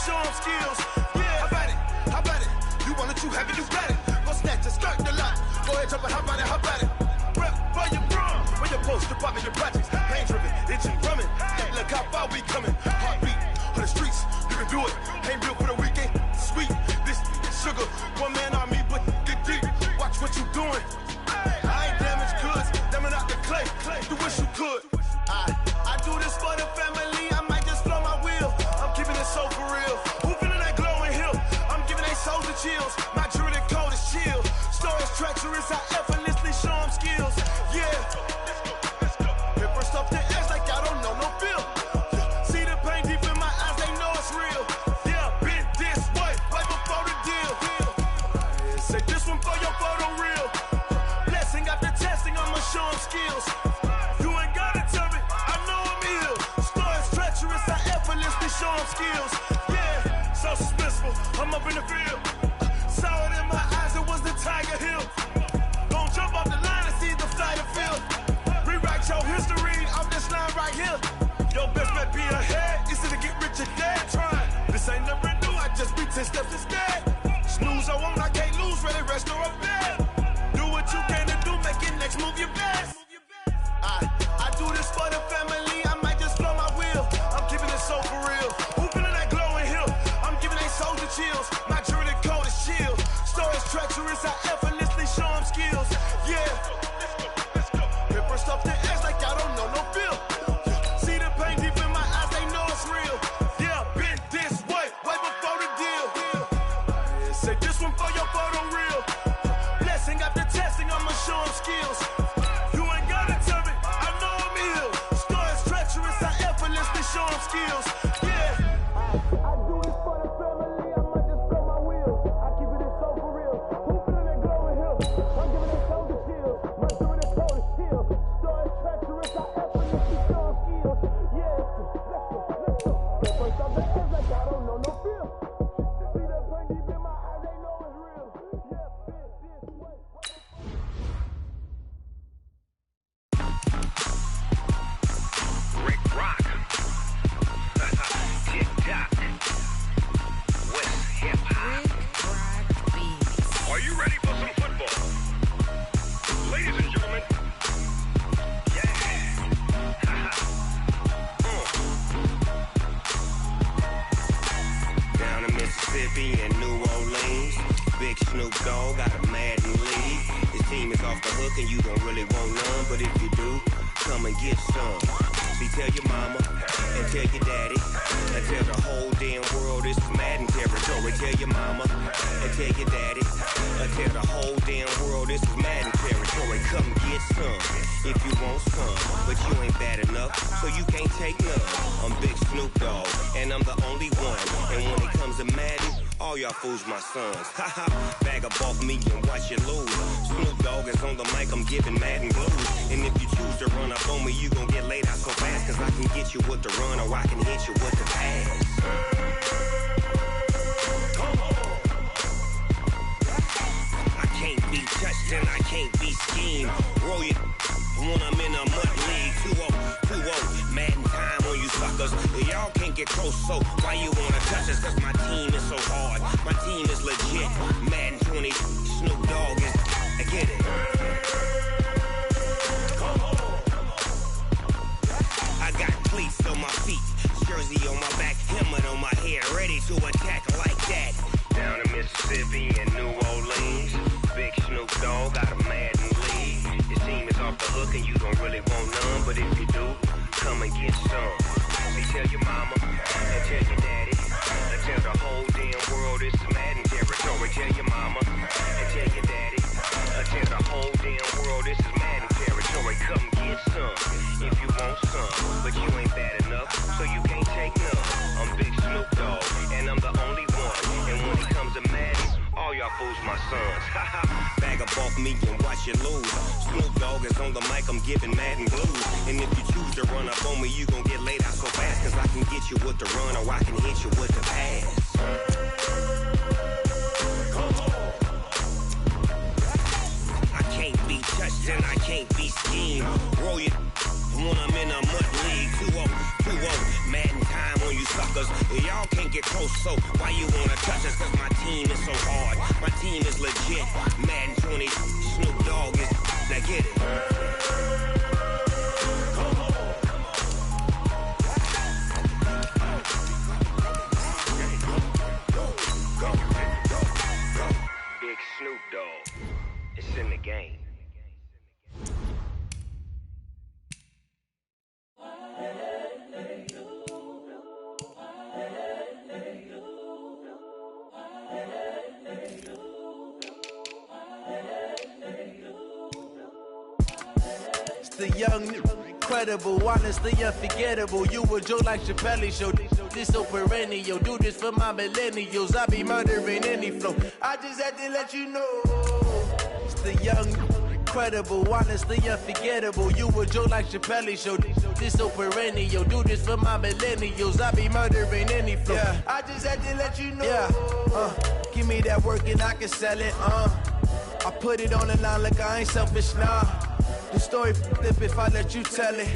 show them skills. Yeah, how about it? How about it? You want it, you have it, you got it. Go snatch it, skirt the lot. Go ahead, jump it, how about it? How about it? Rep for your brum. Where your post, department, your projects. Pain driven, itching, drumming. Hey, look how far we coming. Heartbeat on the streets, you can do it. Ain't built for the weekend. Sweet, this sugar. One man army, but get deep. Watch what you doing. I ain't damaged goods, damn out the clay. You wish you could. I do this for the family. I might just blow my wheel. I'm keeping it so for real. Who feeling that glowing hill? I'm giving they souls the chills. My jewelry code is chill. Stories treacherous, I effortlessly show them skills. Yeah. Paper stuff to edge like I don't know no feel. See the pain deep in my eyes, they know it's real. Yeah, been this way, right before the deal. Say this one for your photo reel. Blessing after testing, I'ma show them skills. You ain't gotta tell me, I know I'm ill. Stories treacherous, I effortlessly show them skills. Yeah, so suspenseful, I'm up in the field. Saw it in my eyes, it was the Tiger Hill. Don't jump off the line and see the fighter field. Rewrite your history off this line right here. Your best bet be ahead, it's to get rich or dead. Trying, this ain't never new, I just be 10 steps instead. Snooze I won't, I can't lose, ready, rest or a bed. Do what you can to do, make it next move your best. I do this for the family, I might just blow my wheel. I'm keeping it so for real. Who feeling that glowing hill? I'm giving they souls the chills. My jewelry code is chill. Stories treacherous, I effortlessly show them skills. Yeah. Paper stuff to edge like I don't know no feel. See the pain deep in my eyes, they know it's real. Yeah, been this way, way before the deal. Say this one for your photo reel. Blessing after testing, I'ma show them skills. You ain't gotta tell me, I know I'm ill. Stories treacherous, I effortlessly show them skills. Yeah. I do this for the family, I might just blow my wheel. I keep it so for real. Who feeling that glowing hill? I'm giving it shoulder chills. My jewelry code is chill. Stories treacherous, I effortlessly show them skills. Yeah, let's go. First off the edge like I don't know no feel. See that pain deep in my eyes, they know it's real. Yeah, been this way. Rick Rock. TikTok. West Hip Hop. Are you ready for some football? Ladies and gentlemen. Yeah. Down in Mississippi and New Orleans, Big Snoop Dogg got a Madden league. His team is off the hook and you don't really want none, but if you do, come and get some. See, tell your mama and tell your daddy and tell the whole damn world this is Madden territory. Tell your mama and tell your daddy and tell the whole damn world this is Madden territory. Come get some if you want some, but you ain't bad enough, so you can't take none. I'm Big Snoop Dogg and I'm the only one, and when it comes to Madden, all y'all fools my sons. Haha, bag up off me and watch you lose. Snoop Dogg is on the mic, I'm giving Madden blues. And if you choose to run up on me, you gon' get laid out so fast, cause I can get you with the run or I can hit you with the pass. I can't be touched and I can't be schemed. Roll you when I'm in a mud league. 2-0, Madden time on you suckers. Y'all can't get close, so why you wanna touch us? Cause my team is so hard, my team is legit. Madden 20, Snoop Dogg is, I get it. I got cleats on my feet, jersey on my back, helmet on my head, ready to attack like that. Down in Mississippi and New Orleans, Big Snoop Dogg got a Madden league. His team is off the hook and you don't really want none, but if you do, come and get some. See, tell your mama and tell your daddy and tell the whole damn world it's Madden territory. Tell your mama and tell your daddy and tell the whole damn world this is Madden territory. Come get some if you want some, but you ain't bad enough, so you can't take none. I'm Big Snoop Dogg and I'm the only one, and when it comes to Madden, all y'all fools my sons. Bag up off me and watch you lose. Snoop Dogg is on the mic, I'm giving Madden blues. And if you choose to run up on me, you gon' get laid out so fast, cause I can get you with the run or I can hit you with the pass. I can't be touched and I can't be schemed. Roll you when I'm in a mud league. 2-0, Madden time on you suckers. Y'all can't get close, so Why you wanna touch us? Cause my team is so hard. My team is legit. Madden 20, Snoop Dogg is. Now get it. Big Snoop Dogg. It's in the game. The young, incredible, honestly unforgettable. You a joke like Chappelle Show. This so perennial. Do this for my millennials. I be murdering any flow. I just had to let you know. It's the young, incredible, honestly unforgettable. You a joke like Chappelle Show. This so perennial. Do this for my millennials. I be murdering any flow. Yeah. I just had to let you know. Yeah. Give me that work and I can sell it. I put it on the line like I ain't selfish, nah. The story flip if I let you tell it.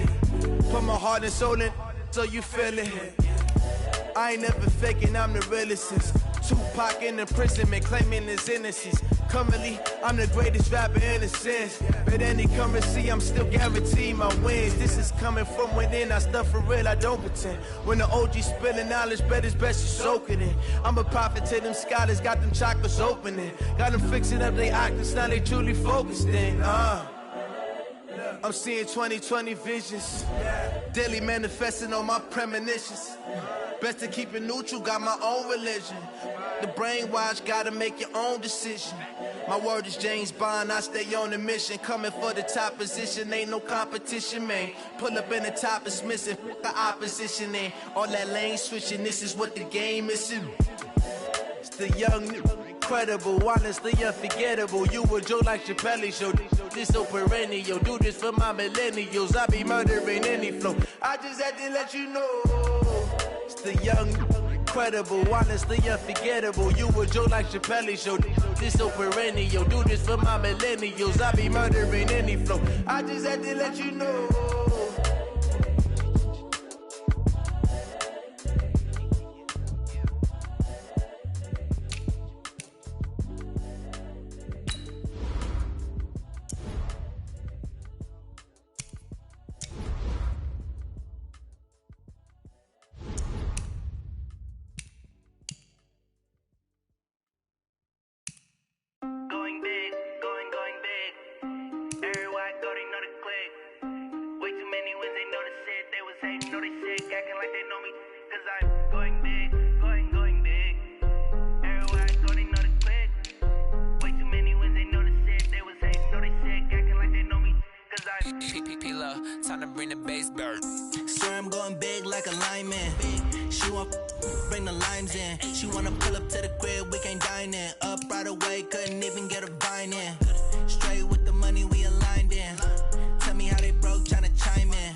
Put my heart and soul in so you feel it. I ain't never faking, I'm the realest since Tupac in imprisonment, claiming his innocence. Currently, I'm the greatest rapper in a sense. But any currency, I'm still guaranteed my wins. This is coming from within, I stuff for real, I don't pretend. When the OG spilling knowledge, bet it's best you soak it in. I'm a prophet to them scholars, got them chakras opening. Got them fixing up their octaves, now they truly focused in. I'm seeing 2020 visions, daily manifesting on my premonitions. Best to keep it neutral, got my own religion. The brainwash, gotta make your own decision. My word is James Bond, I stay on the mission. Coming for the top position, ain't no competition, man. Pull up in the top, it's missing, the opposition in. All that lane switching, this is what the game is. It's the young, incredible, honestly unforgettable. You a joke like Chappelle Show. This so perennial. Do this for my millennials. I be murdering any flow. I just had to let you know. It's the young, incredible, honestly unforgettable. You a joke like Chappelle Show. This so perennial. Do this for my millennials. I be murdering any flow. I just had to let you know. Time to bring the bass bird. Swear I'm going big like a lineman. She want bring the limes in. She wanna pull up to the crib, we can't dine in. Up right away, couldn't even get a vine in. Straight with the money we aligned in. Tell me how they broke, tryna chime in.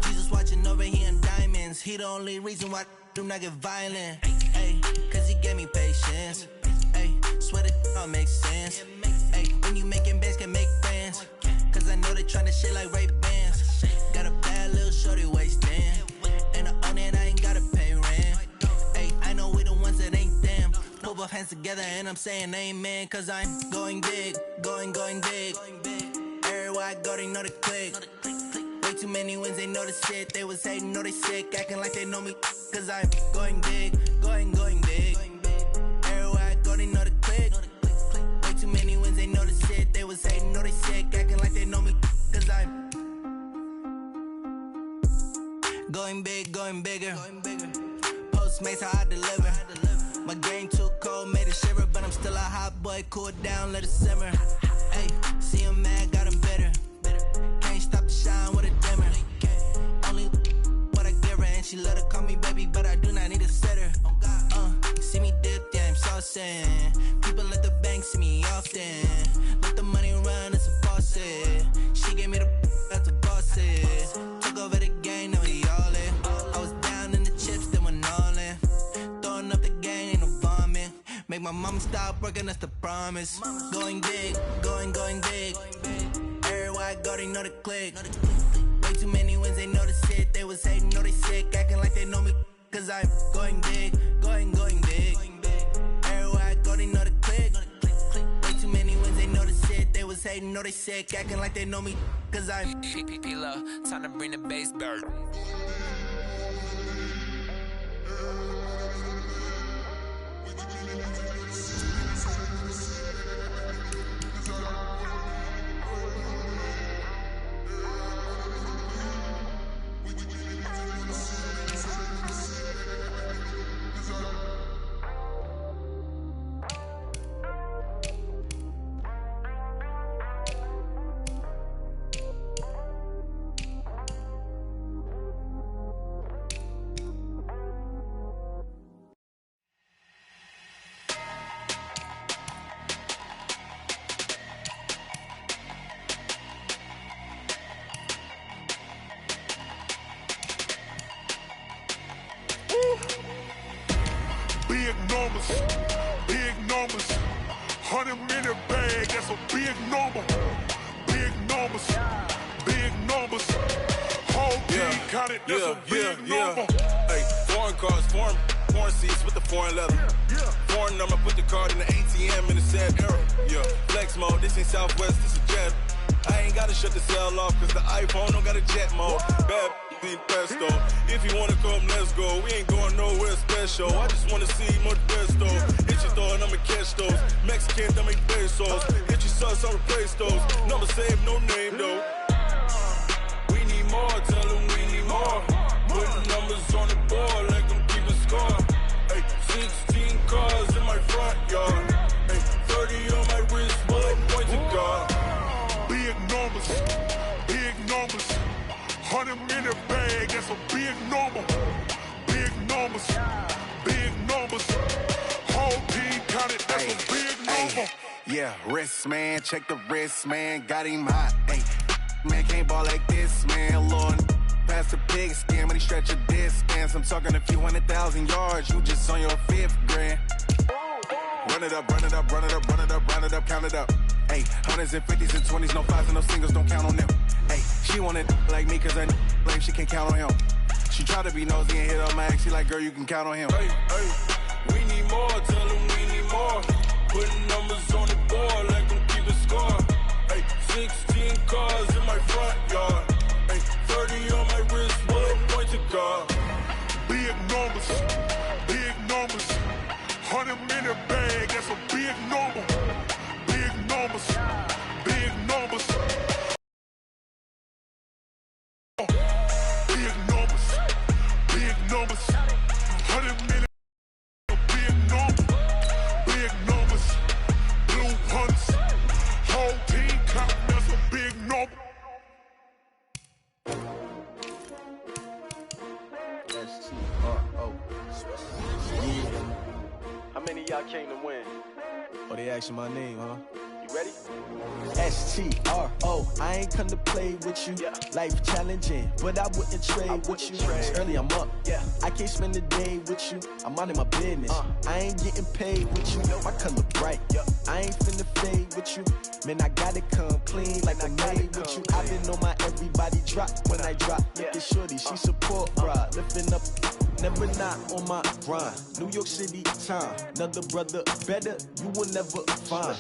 Jesus watching over here in diamonds. He the only reason why do not get violent. Ay, cause he gave me patience. Ay, swear that all makes sense. Ay, when you making bands can make friends. Cause I know they tryna shit like Ray Bans. Got a bad little shorty wasting. And I own it, I ain't gotta pay rent. Ay, I know we the ones that ain't them. Put both hands together and I'm saying amen. Cause I'm going big, going big. Everywhere I go, they know the click. Way too many wins, they know the shit. They was hating, know they sick, acting like they know me. Cause I'm going big, going big. Everywhere I go, they know the click. Way too many wins, they know the shit. They was hating, know they sick, acting like they know me. Cause I'm going big, going bigger. Postmates, how I deliver. My game too cold, made it shiver. But I'm still a hot boy, cool down, let it simmer. Hey, see him mad, got him bitter. Can't stop the shine with a dimmer. Only what I give her, and she love to call me baby, but I do not need a sitter. See me dip, yeah, I'm saucing. People at the bank see me often. Let the money run, it's a faucet. She gave me the that's a boss it. Took over the game, now we all in. I was down in the chips, then went all in. Throwing up the game, ain't no vomit. Make my mom stop working, that's the promise. Going big, going big. Everywhere I go, they know the click. Way too many wins, they know the shit. They was hating, know they sick, acting like they know me. Cause I'm going big, going big. hating, know they sick, acting like they know me, cause I'm P-Lo, time to bring the bass back. Big numbers, 100-minute bag, that's a big number. Big numbers, whole team counted, that's a big number. Hey, foreign cars, foreign seats with the foreign leather. Foreign number, put the card in the ATM in the sad era. Yeah, flex mode, this ain't Southwest, this is Jet. I ain't gotta shut the cell off, cause the iPhone don't got a jet mode. Bad be pesto. If you wanna come, let's go. We ain't going nowhere special. I just wanna see more pesto. Hit your thought, I'ma catch those. Mexican, that make pesos. Hit your sus, I'll replace those. Number saved, no name though. We need more, tell them we need more. Putting numbers on the board like I'm keeping score. Hey, 16 cars in my front yard. Hey, 30 on my wrist, one point to God. Big numbers, 100-minute bag, that's a big number. Big numbers, whole team counted, that's a big number. Yeah, wrist man, check the wrist man, got him hot. Ay, man can't ball like this, man. Lord, past the pig skin, but he stretch a distance. I'm talking a few 100,000 yards, you just on your 5th grand. Run it up, count it up. Ay, 100s and 50s and 20s, no 5s and no singles, don't count on them. Ay, she want it like me, cause I blame she can't count on him. She try to be nosy and hit up my ex, she like, girl, you can count on him. Hey, we need more, tell them we need more. Putting numbers on the board like I'm keeping score. Hey, 16 cars in my front yard. Hey, 30 on my wrist, one point to God. Big numbers, 100-minute bag, that's a big number. Big numbers, Big numbers, 100-minute, big numbers, blue hunts, whole team count, that's a big number. S-T-R-O. How many of y'all came to win? Oh, they asking my name, huh? You ready? S-T-R-O. I ain't come to play with you. Life challenging, but I wouldn't trade with you. It's early, I'm up. I can't spend the day with you. I'm out of my business. I ain't getting paid with you. My color bright. I ain't finna fade with you. Man, I gotta come clean like I made with you. I been on my everybody drop when I drop. Look at shorty, she support bra. Lifting up, never not on my grind. New York City time. Another brother better, you will never find.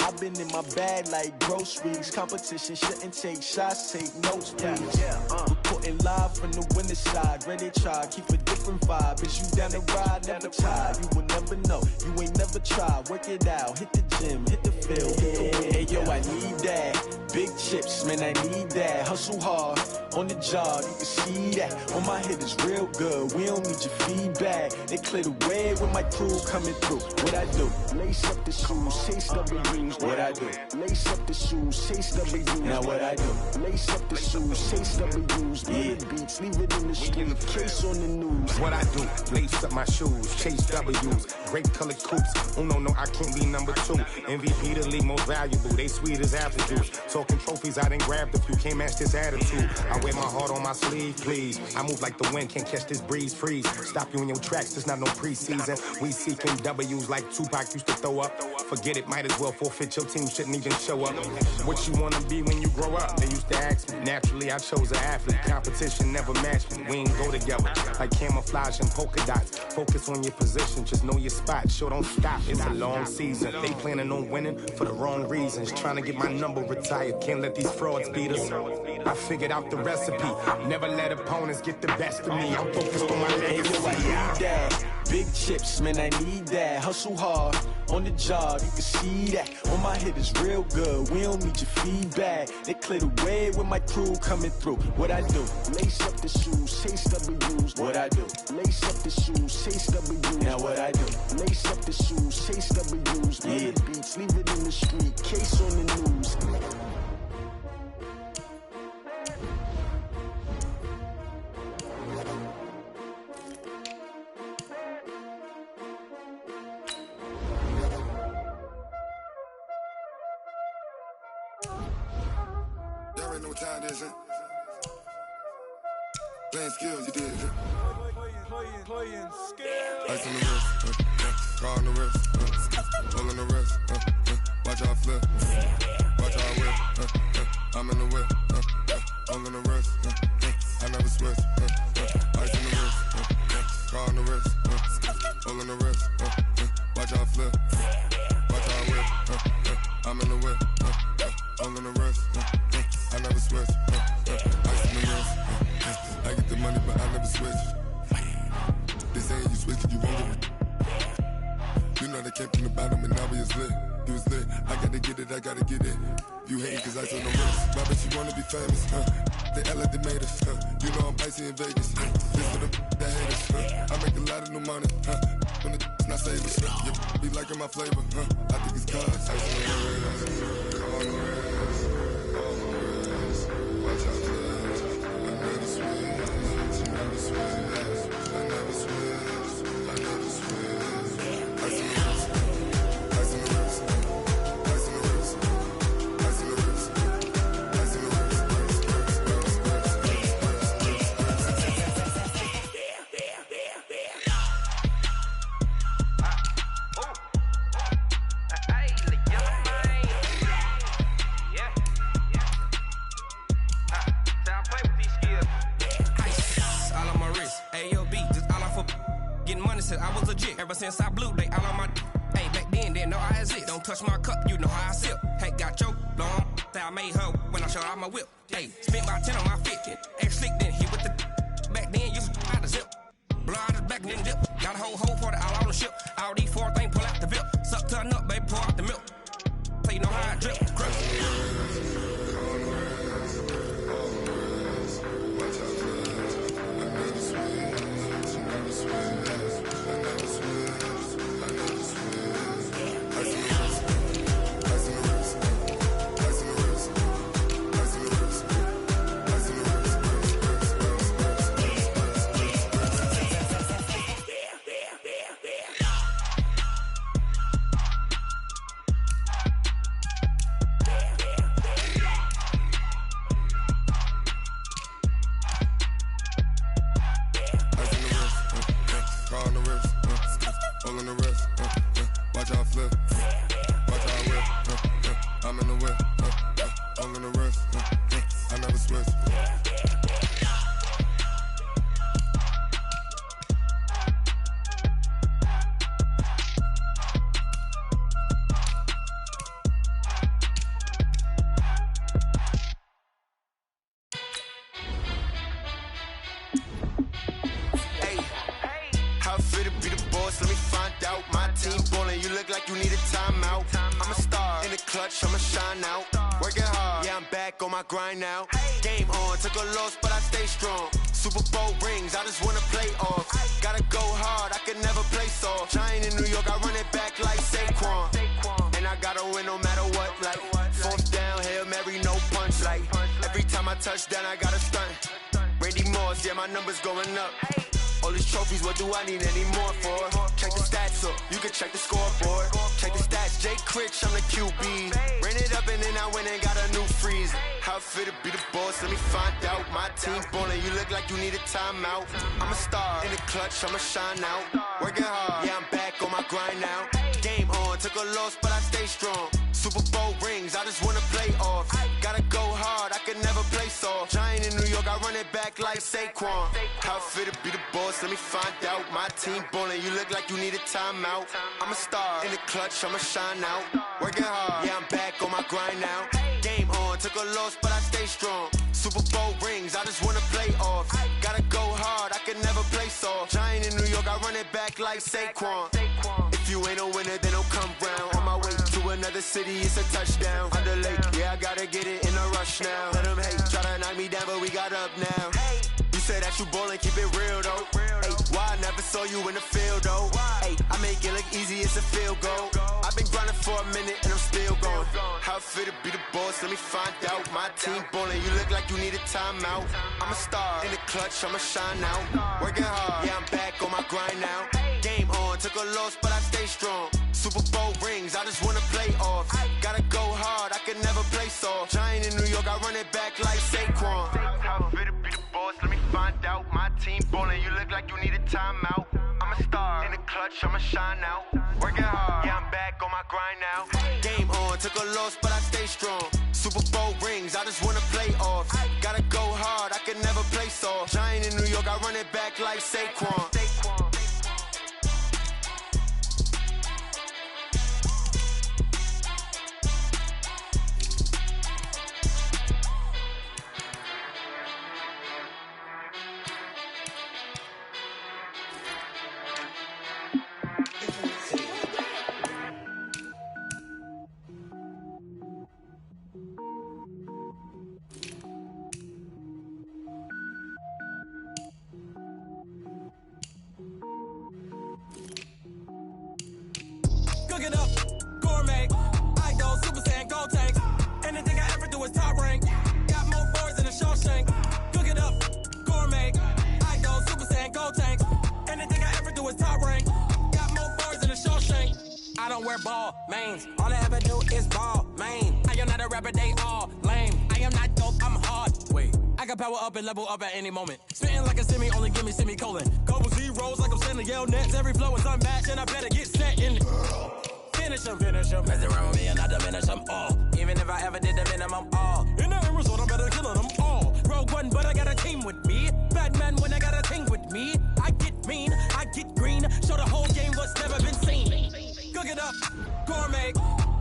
I've been in my bag like groceries. Competition shouldn't take shots, take notes, please. Reporting live from the winter side. Ready to try, keep a different vibe. Is you down the ride, never tired. You will never know, you ain't never tried. Work it out, hit the gym, hit the field, hit the wheel. Hey yo, I need that. Big chips, man, I need that. Hustle hard, on the job, you can see that. On my head is real good, we don't need your feedback. They clear the way with my crew coming through. What I do? Lace up the shoes, chase W's. What I do? Lace up the shoes, chase W's. Now what I do? Lace up the shoes, chase W's. Big beats, leave it in the street, case on the news. What I do? Lace up my shoes, chase W's. Great colored coupes. Oh no, I can't be number 2. MVP the league most valuable. They sweet as apple juice. Talking trophies, I done grabbed a few. Can't match this attitude. I wear my heart on my sleeve, please. I move like the wind, can't catch this breeze. Freeze. Stop you in your tracks. There's not no preseason. We seeking W's like Tupac used to throw up. Forget it, might as well forfeit. Your team shouldn't even show up. What you wanna be when you grow up? They used to ask me. Naturally, I chose an athlete. Competition never matched me. We ain't go together like camouflage and polka dots. Focus on your position, just know your spot. Sure, don't stop. stop, it's a long season. They planning on winning for the wrong reasons. Trying to get my number retired, can't let these frauds beat us. I figured out the recipe, never let opponents get the best of me. I'm focused on my legacy. I need that. Big chips, man, I need that. Hustle hard, on the job, you can see that. On my hit is real good, we don't need your feedback. They clear the way with my crew coming through. What I do? Lace up the shoes, chase W's. What I do? Lace up the shoes, chase W's. Now what I do? Lace up the shoes, chase W's. Yeah. The beats, leave it in the street, case on the news. Y'all already know what time it is, huh? Playing skills, you did it. Playing skills. Ice on the wrist, car on the wrist, roll on the wrist, watch how I flip, watch how I whip, I'm in the whip, roll on the wrist, I never switch, ice on the wrist, car on the wrist, roll on the wrist, watch how I flip, watch how I whip, I'm in the whip, roll on the wrist, I never switch, ice on the wrist, I get the money but I never switch. They saying you switch it, you won't get it. You know they came from the bottom and now we is lit. You was lit, I gotta get it, I gotta get it. You hating cause I said no risk. My bitch, you wanna be famous, They act like they made us, You know I'm icy in Vegas, This for the that hate us, I make a lot of new money, When it's not savers, You be liking my flavor, I think it's cause ice on the wrist, on the wrist, on the wrist. Watch out, I never switch, I never switch. I never switch, I never switch. Ice in the wrist, ice in the wrist, ice in the wrist, ice in the wrist, ice in the wrist, I was legit ever since I blew they all on my hey back then didn't know I exist. Don't touch my cup, you know how I sip. Hey, got your long that I made her when I showed out my whip. Hey, spent about 10 on my 50. Ex slick then hit with the back then used to out the zip. Blow out his back and then dip. Got a whole for the all on the ship. All these four things pull out the vip. Suck turn up, baby, pour out the milk. So you know how I drip. Grind now, game on, took a loss, but I stay strong. Super Bowl rings, I just wanna play off. Gotta go hard, I can never play soft. Giant in New York, I run it back like Saquon. And I gotta win no matter what, like fourth down, Hail Mary, no punch. Like every time I touch down, I gotta stunt. Randy Moss, yeah, my numbers going up. All these trophies, what do I need any more for? Check the stats up, you can check the scoreboard. Check the stats, Jay Critch, I'm the QB. Ran it up and then I went and got a new freeze. How fit to be the boss, let me find out. My team ballin', you look like you need a timeout. I'm a star, in the clutch, I'ma shine out. Working hard, yeah, I'm back on my grind now. Game on, took a loss, but I stay strong. Super Bowl rings, I just wanna play off. Gotta go hard, I can never play soft. Giant in New York, I run it back like Saquon. How fit to be the boss, let me find out. My team ballin', you look like you need a timeout. I'm a star in the clutch, I'ma shine out. Working hard, yeah, I'm back on my grind now. Game on, took a loss, but I stay strong. Super Bowl rings, I just wanna play off. Gotta go hard, I can never play soft. Giant in New York, I run it back like Saquon. If you ain't a winner, then don't come round. On my way to another city, it's a touchdown. Under lake, yeah, I gotta get it in a rush now. Let them hate, try to knock me down, but we got up now. You said that you ballin', keep it real though. Hey, why I never saw you in the field though? Hey, I make it look easy, it's a field goal. I've been grinding for a minute and I'm still going. How it feel to be the boss, let me find out. My team ballin', you look like you need a timeout. I'm a star in the clutch, I'ma shine out. Working hard, yeah, I'm back on my grind now. Game on, took a loss, but I stay strong. Super Bowl rings, I just wanna play off. Gotta go hard, I can never play soft. Giant in New York, I run it back like Saquon. How it feel to be the boss, let me find out. My team ballin', you look like you need a timeout. I'm a star in the clutch, I'ma shine out. Working hard, yeah, I'm back on my grind now. Game on, took a loss, but I stay strong. Super Bowl rings, I just wanna play off. Gotta go hard, I can never play soft. Giant in New York, I run it back like Saquon. Cook it up, gourmet. I go Super Saiyan, gold tanks. Anything I ever do is top rank. Got more boards than a Shawshank. Cook it up, gourmet. I go Super Saiyan, gold tanks. Anything I ever do is top rank. Got more boards than a Shawshank. I don't wear ball mains. All I ever do is ball main. I am not a rapper, they all lame. I am not dope, I'm hard. Wait, I can power up and level up at any moment. Spitting like a semi, only give me semicolon. Couple zeros like I'm sending yell nets. Every flow is unmatched and I better get set in. Finish them. Mess around with me and I diminish them all. Even if I ever did the minimum all. In the end result, I'm better killing them all. Rogue One, but I got a team with me. Batman when I got a team with me. I get mean, I get green. Show the whole game what's never been seen. Cook it up, gourmet.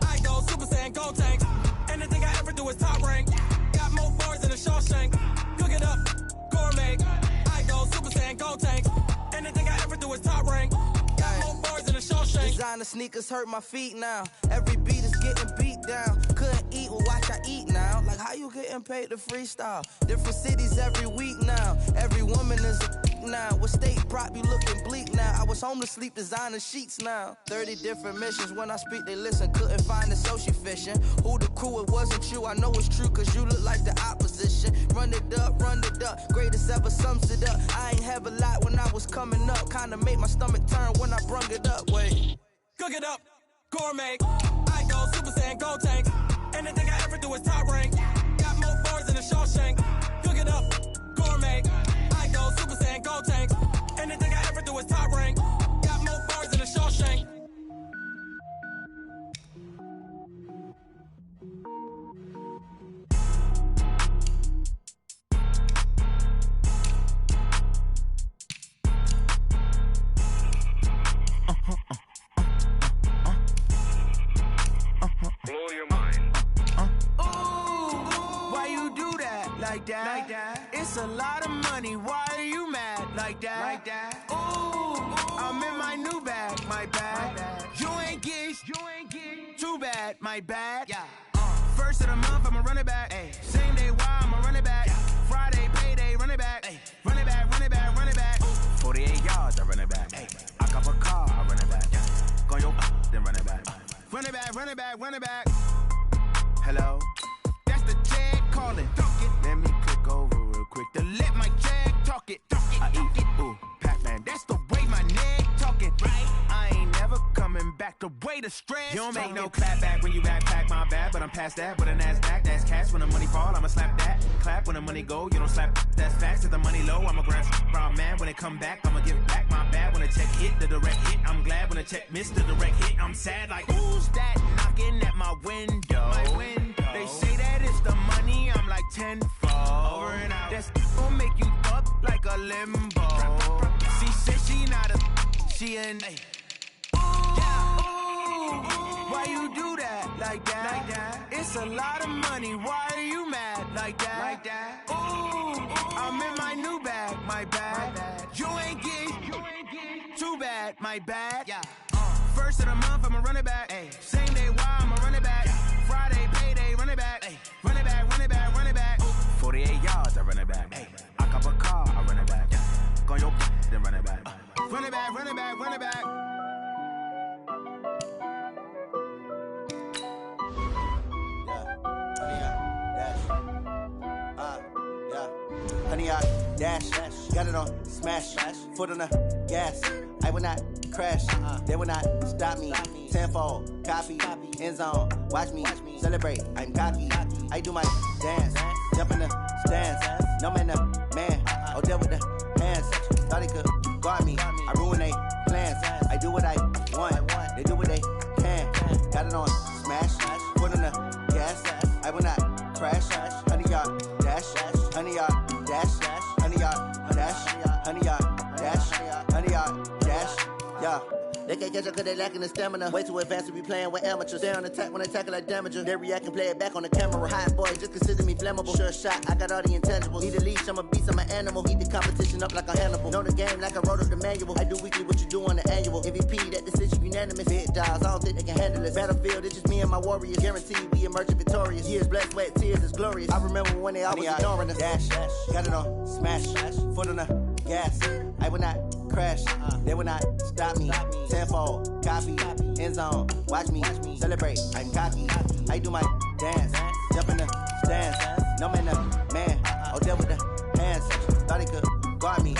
I go Super Saiyan, gold tanks. Anything I ever do is top rank. Got more bars than a Shawshank. Cook it up, gourmet. I go Super Saiyan, gold tanks. Anything I ever do is top rank. Got more bars than a Shawshank. Designer sneakers hurt my feet now. Every beat is getting beat down. Couldn't eat, well watch I eat now. Like how you getting paid to freestyle? Different cities every week now. Every woman is a now. With state prop, you looking bleak now. I was home to sleep, designer sheets now. 30 different missions. When I speak, they listen. Couldn't find it, so she fishing. Who the crew? It wasn't you. I know it's true, cause you look like the opposition. Run it up. Greatest ever sums it up. I ain't have a lot when I was coming up. Kinda made my stomach turn when I brung it up. Wait. Cook it up, gourmet. I go Super Saiyan, gold tanks. Anything I ever do is top rank. Got more bars than a Shawshank. Cook it up, gourmet. I go Super Saiyan, gold tanks. Anything I ever do is top rank. Got more bars than a Shawshank. Blow your mind. Why you do that? Like that? It's a lot of money. Why are you mad? Like that? Ooh, I'm in my new bag. My bad. You ain't get. Too bad. My bad. Yeah. First of the month, I'ma run it back. Ay. Same day, why I'ma run it back. Yeah. Friday, payday, run it back. Ay. Run it back. 48 yards, I run it back. Ay. I cop a car, I run it back. Yeah. Go your then run it back. Run it back. Hello? That's the Jag calling. Let me click over real quick to let my Jag talk it. I eat it. Ooh, Pac-Man. That's the way my neck talking. Right? I ain't never coming back the way the stress. You don't make no clap back when you backpack, my bad. But I'm past that with a NASDAQ. That's cash. When the money fall, I'ma slap that. Clap when the money go, you don't slap. That's facts. If the money low, I'ma grab brown man. When it come back, I'ma give back my bad. When the check hit, the direct hit. I'm glad when the check missed the direct hit. I'm sad like, who's that knocking at my window? They say that it's the money, I'm like tenfold. Over and out. That's gon' make you up like a limbo. See she not a, she an Ooh, why you do that like that? It's a lot of money, why are you mad like that? Ooh, I'm in my new bag, my bad. You ain't getting too bad, my bad. First of the month, I'ma run it back. Same day, why I'ma run it back. Friday, payday, run it back. Run it back, run it back, run it back. 48 yards, I run it back. I cop a car, I run it back. Go on your then run it back. Run it back, run it back, run it back. Honey, I dash, got it on smash, foot on the gas. I will not crash, they will not stop me. Tenfold, copy, end zone, watch me celebrate. I'm cocky, I do my dance, jump in the stands. No man, the man, oh deal with the hands. Thought he could guard me, I ruin they plans. I do what I want, they do what they can. Got it on smash, foot on the gas. I will not crash, honey, y'all dash, honey, y'all dash, honey, y'all dash, honey, y'all dash, honey, y'all dash, yeah. They can't catch up cause they lacking the stamina. Way too advanced to be playing with amateurs. Stay on attack when they tackle like damager. They react and play it back on the camera. Hot boy, just consider me flammable. Sure shot, I got all the intangibles. Need a leash, I'm a beast, I'm an animal. Heat the competition up like a Hannibal. Know the game like I wrote up the manual. I do weekly what you do on the annual. MVP, that decision unanimous. Hit dials, I don't think they can handle it. Battlefield, it's just me and my warriors. Guaranteed we emerging victorious. Years, blood, sweat, tears, it's glorious. I remember when they always ignoring us. Dash, got it on smash, foot on the gas. I will not crash, they will not stop me. Tenfold, copy, end zone, watch me celebrate. I'm cocky, I do my dance, jump in the stands. No man, the man, oh deal with the hands. Thought he could guard me,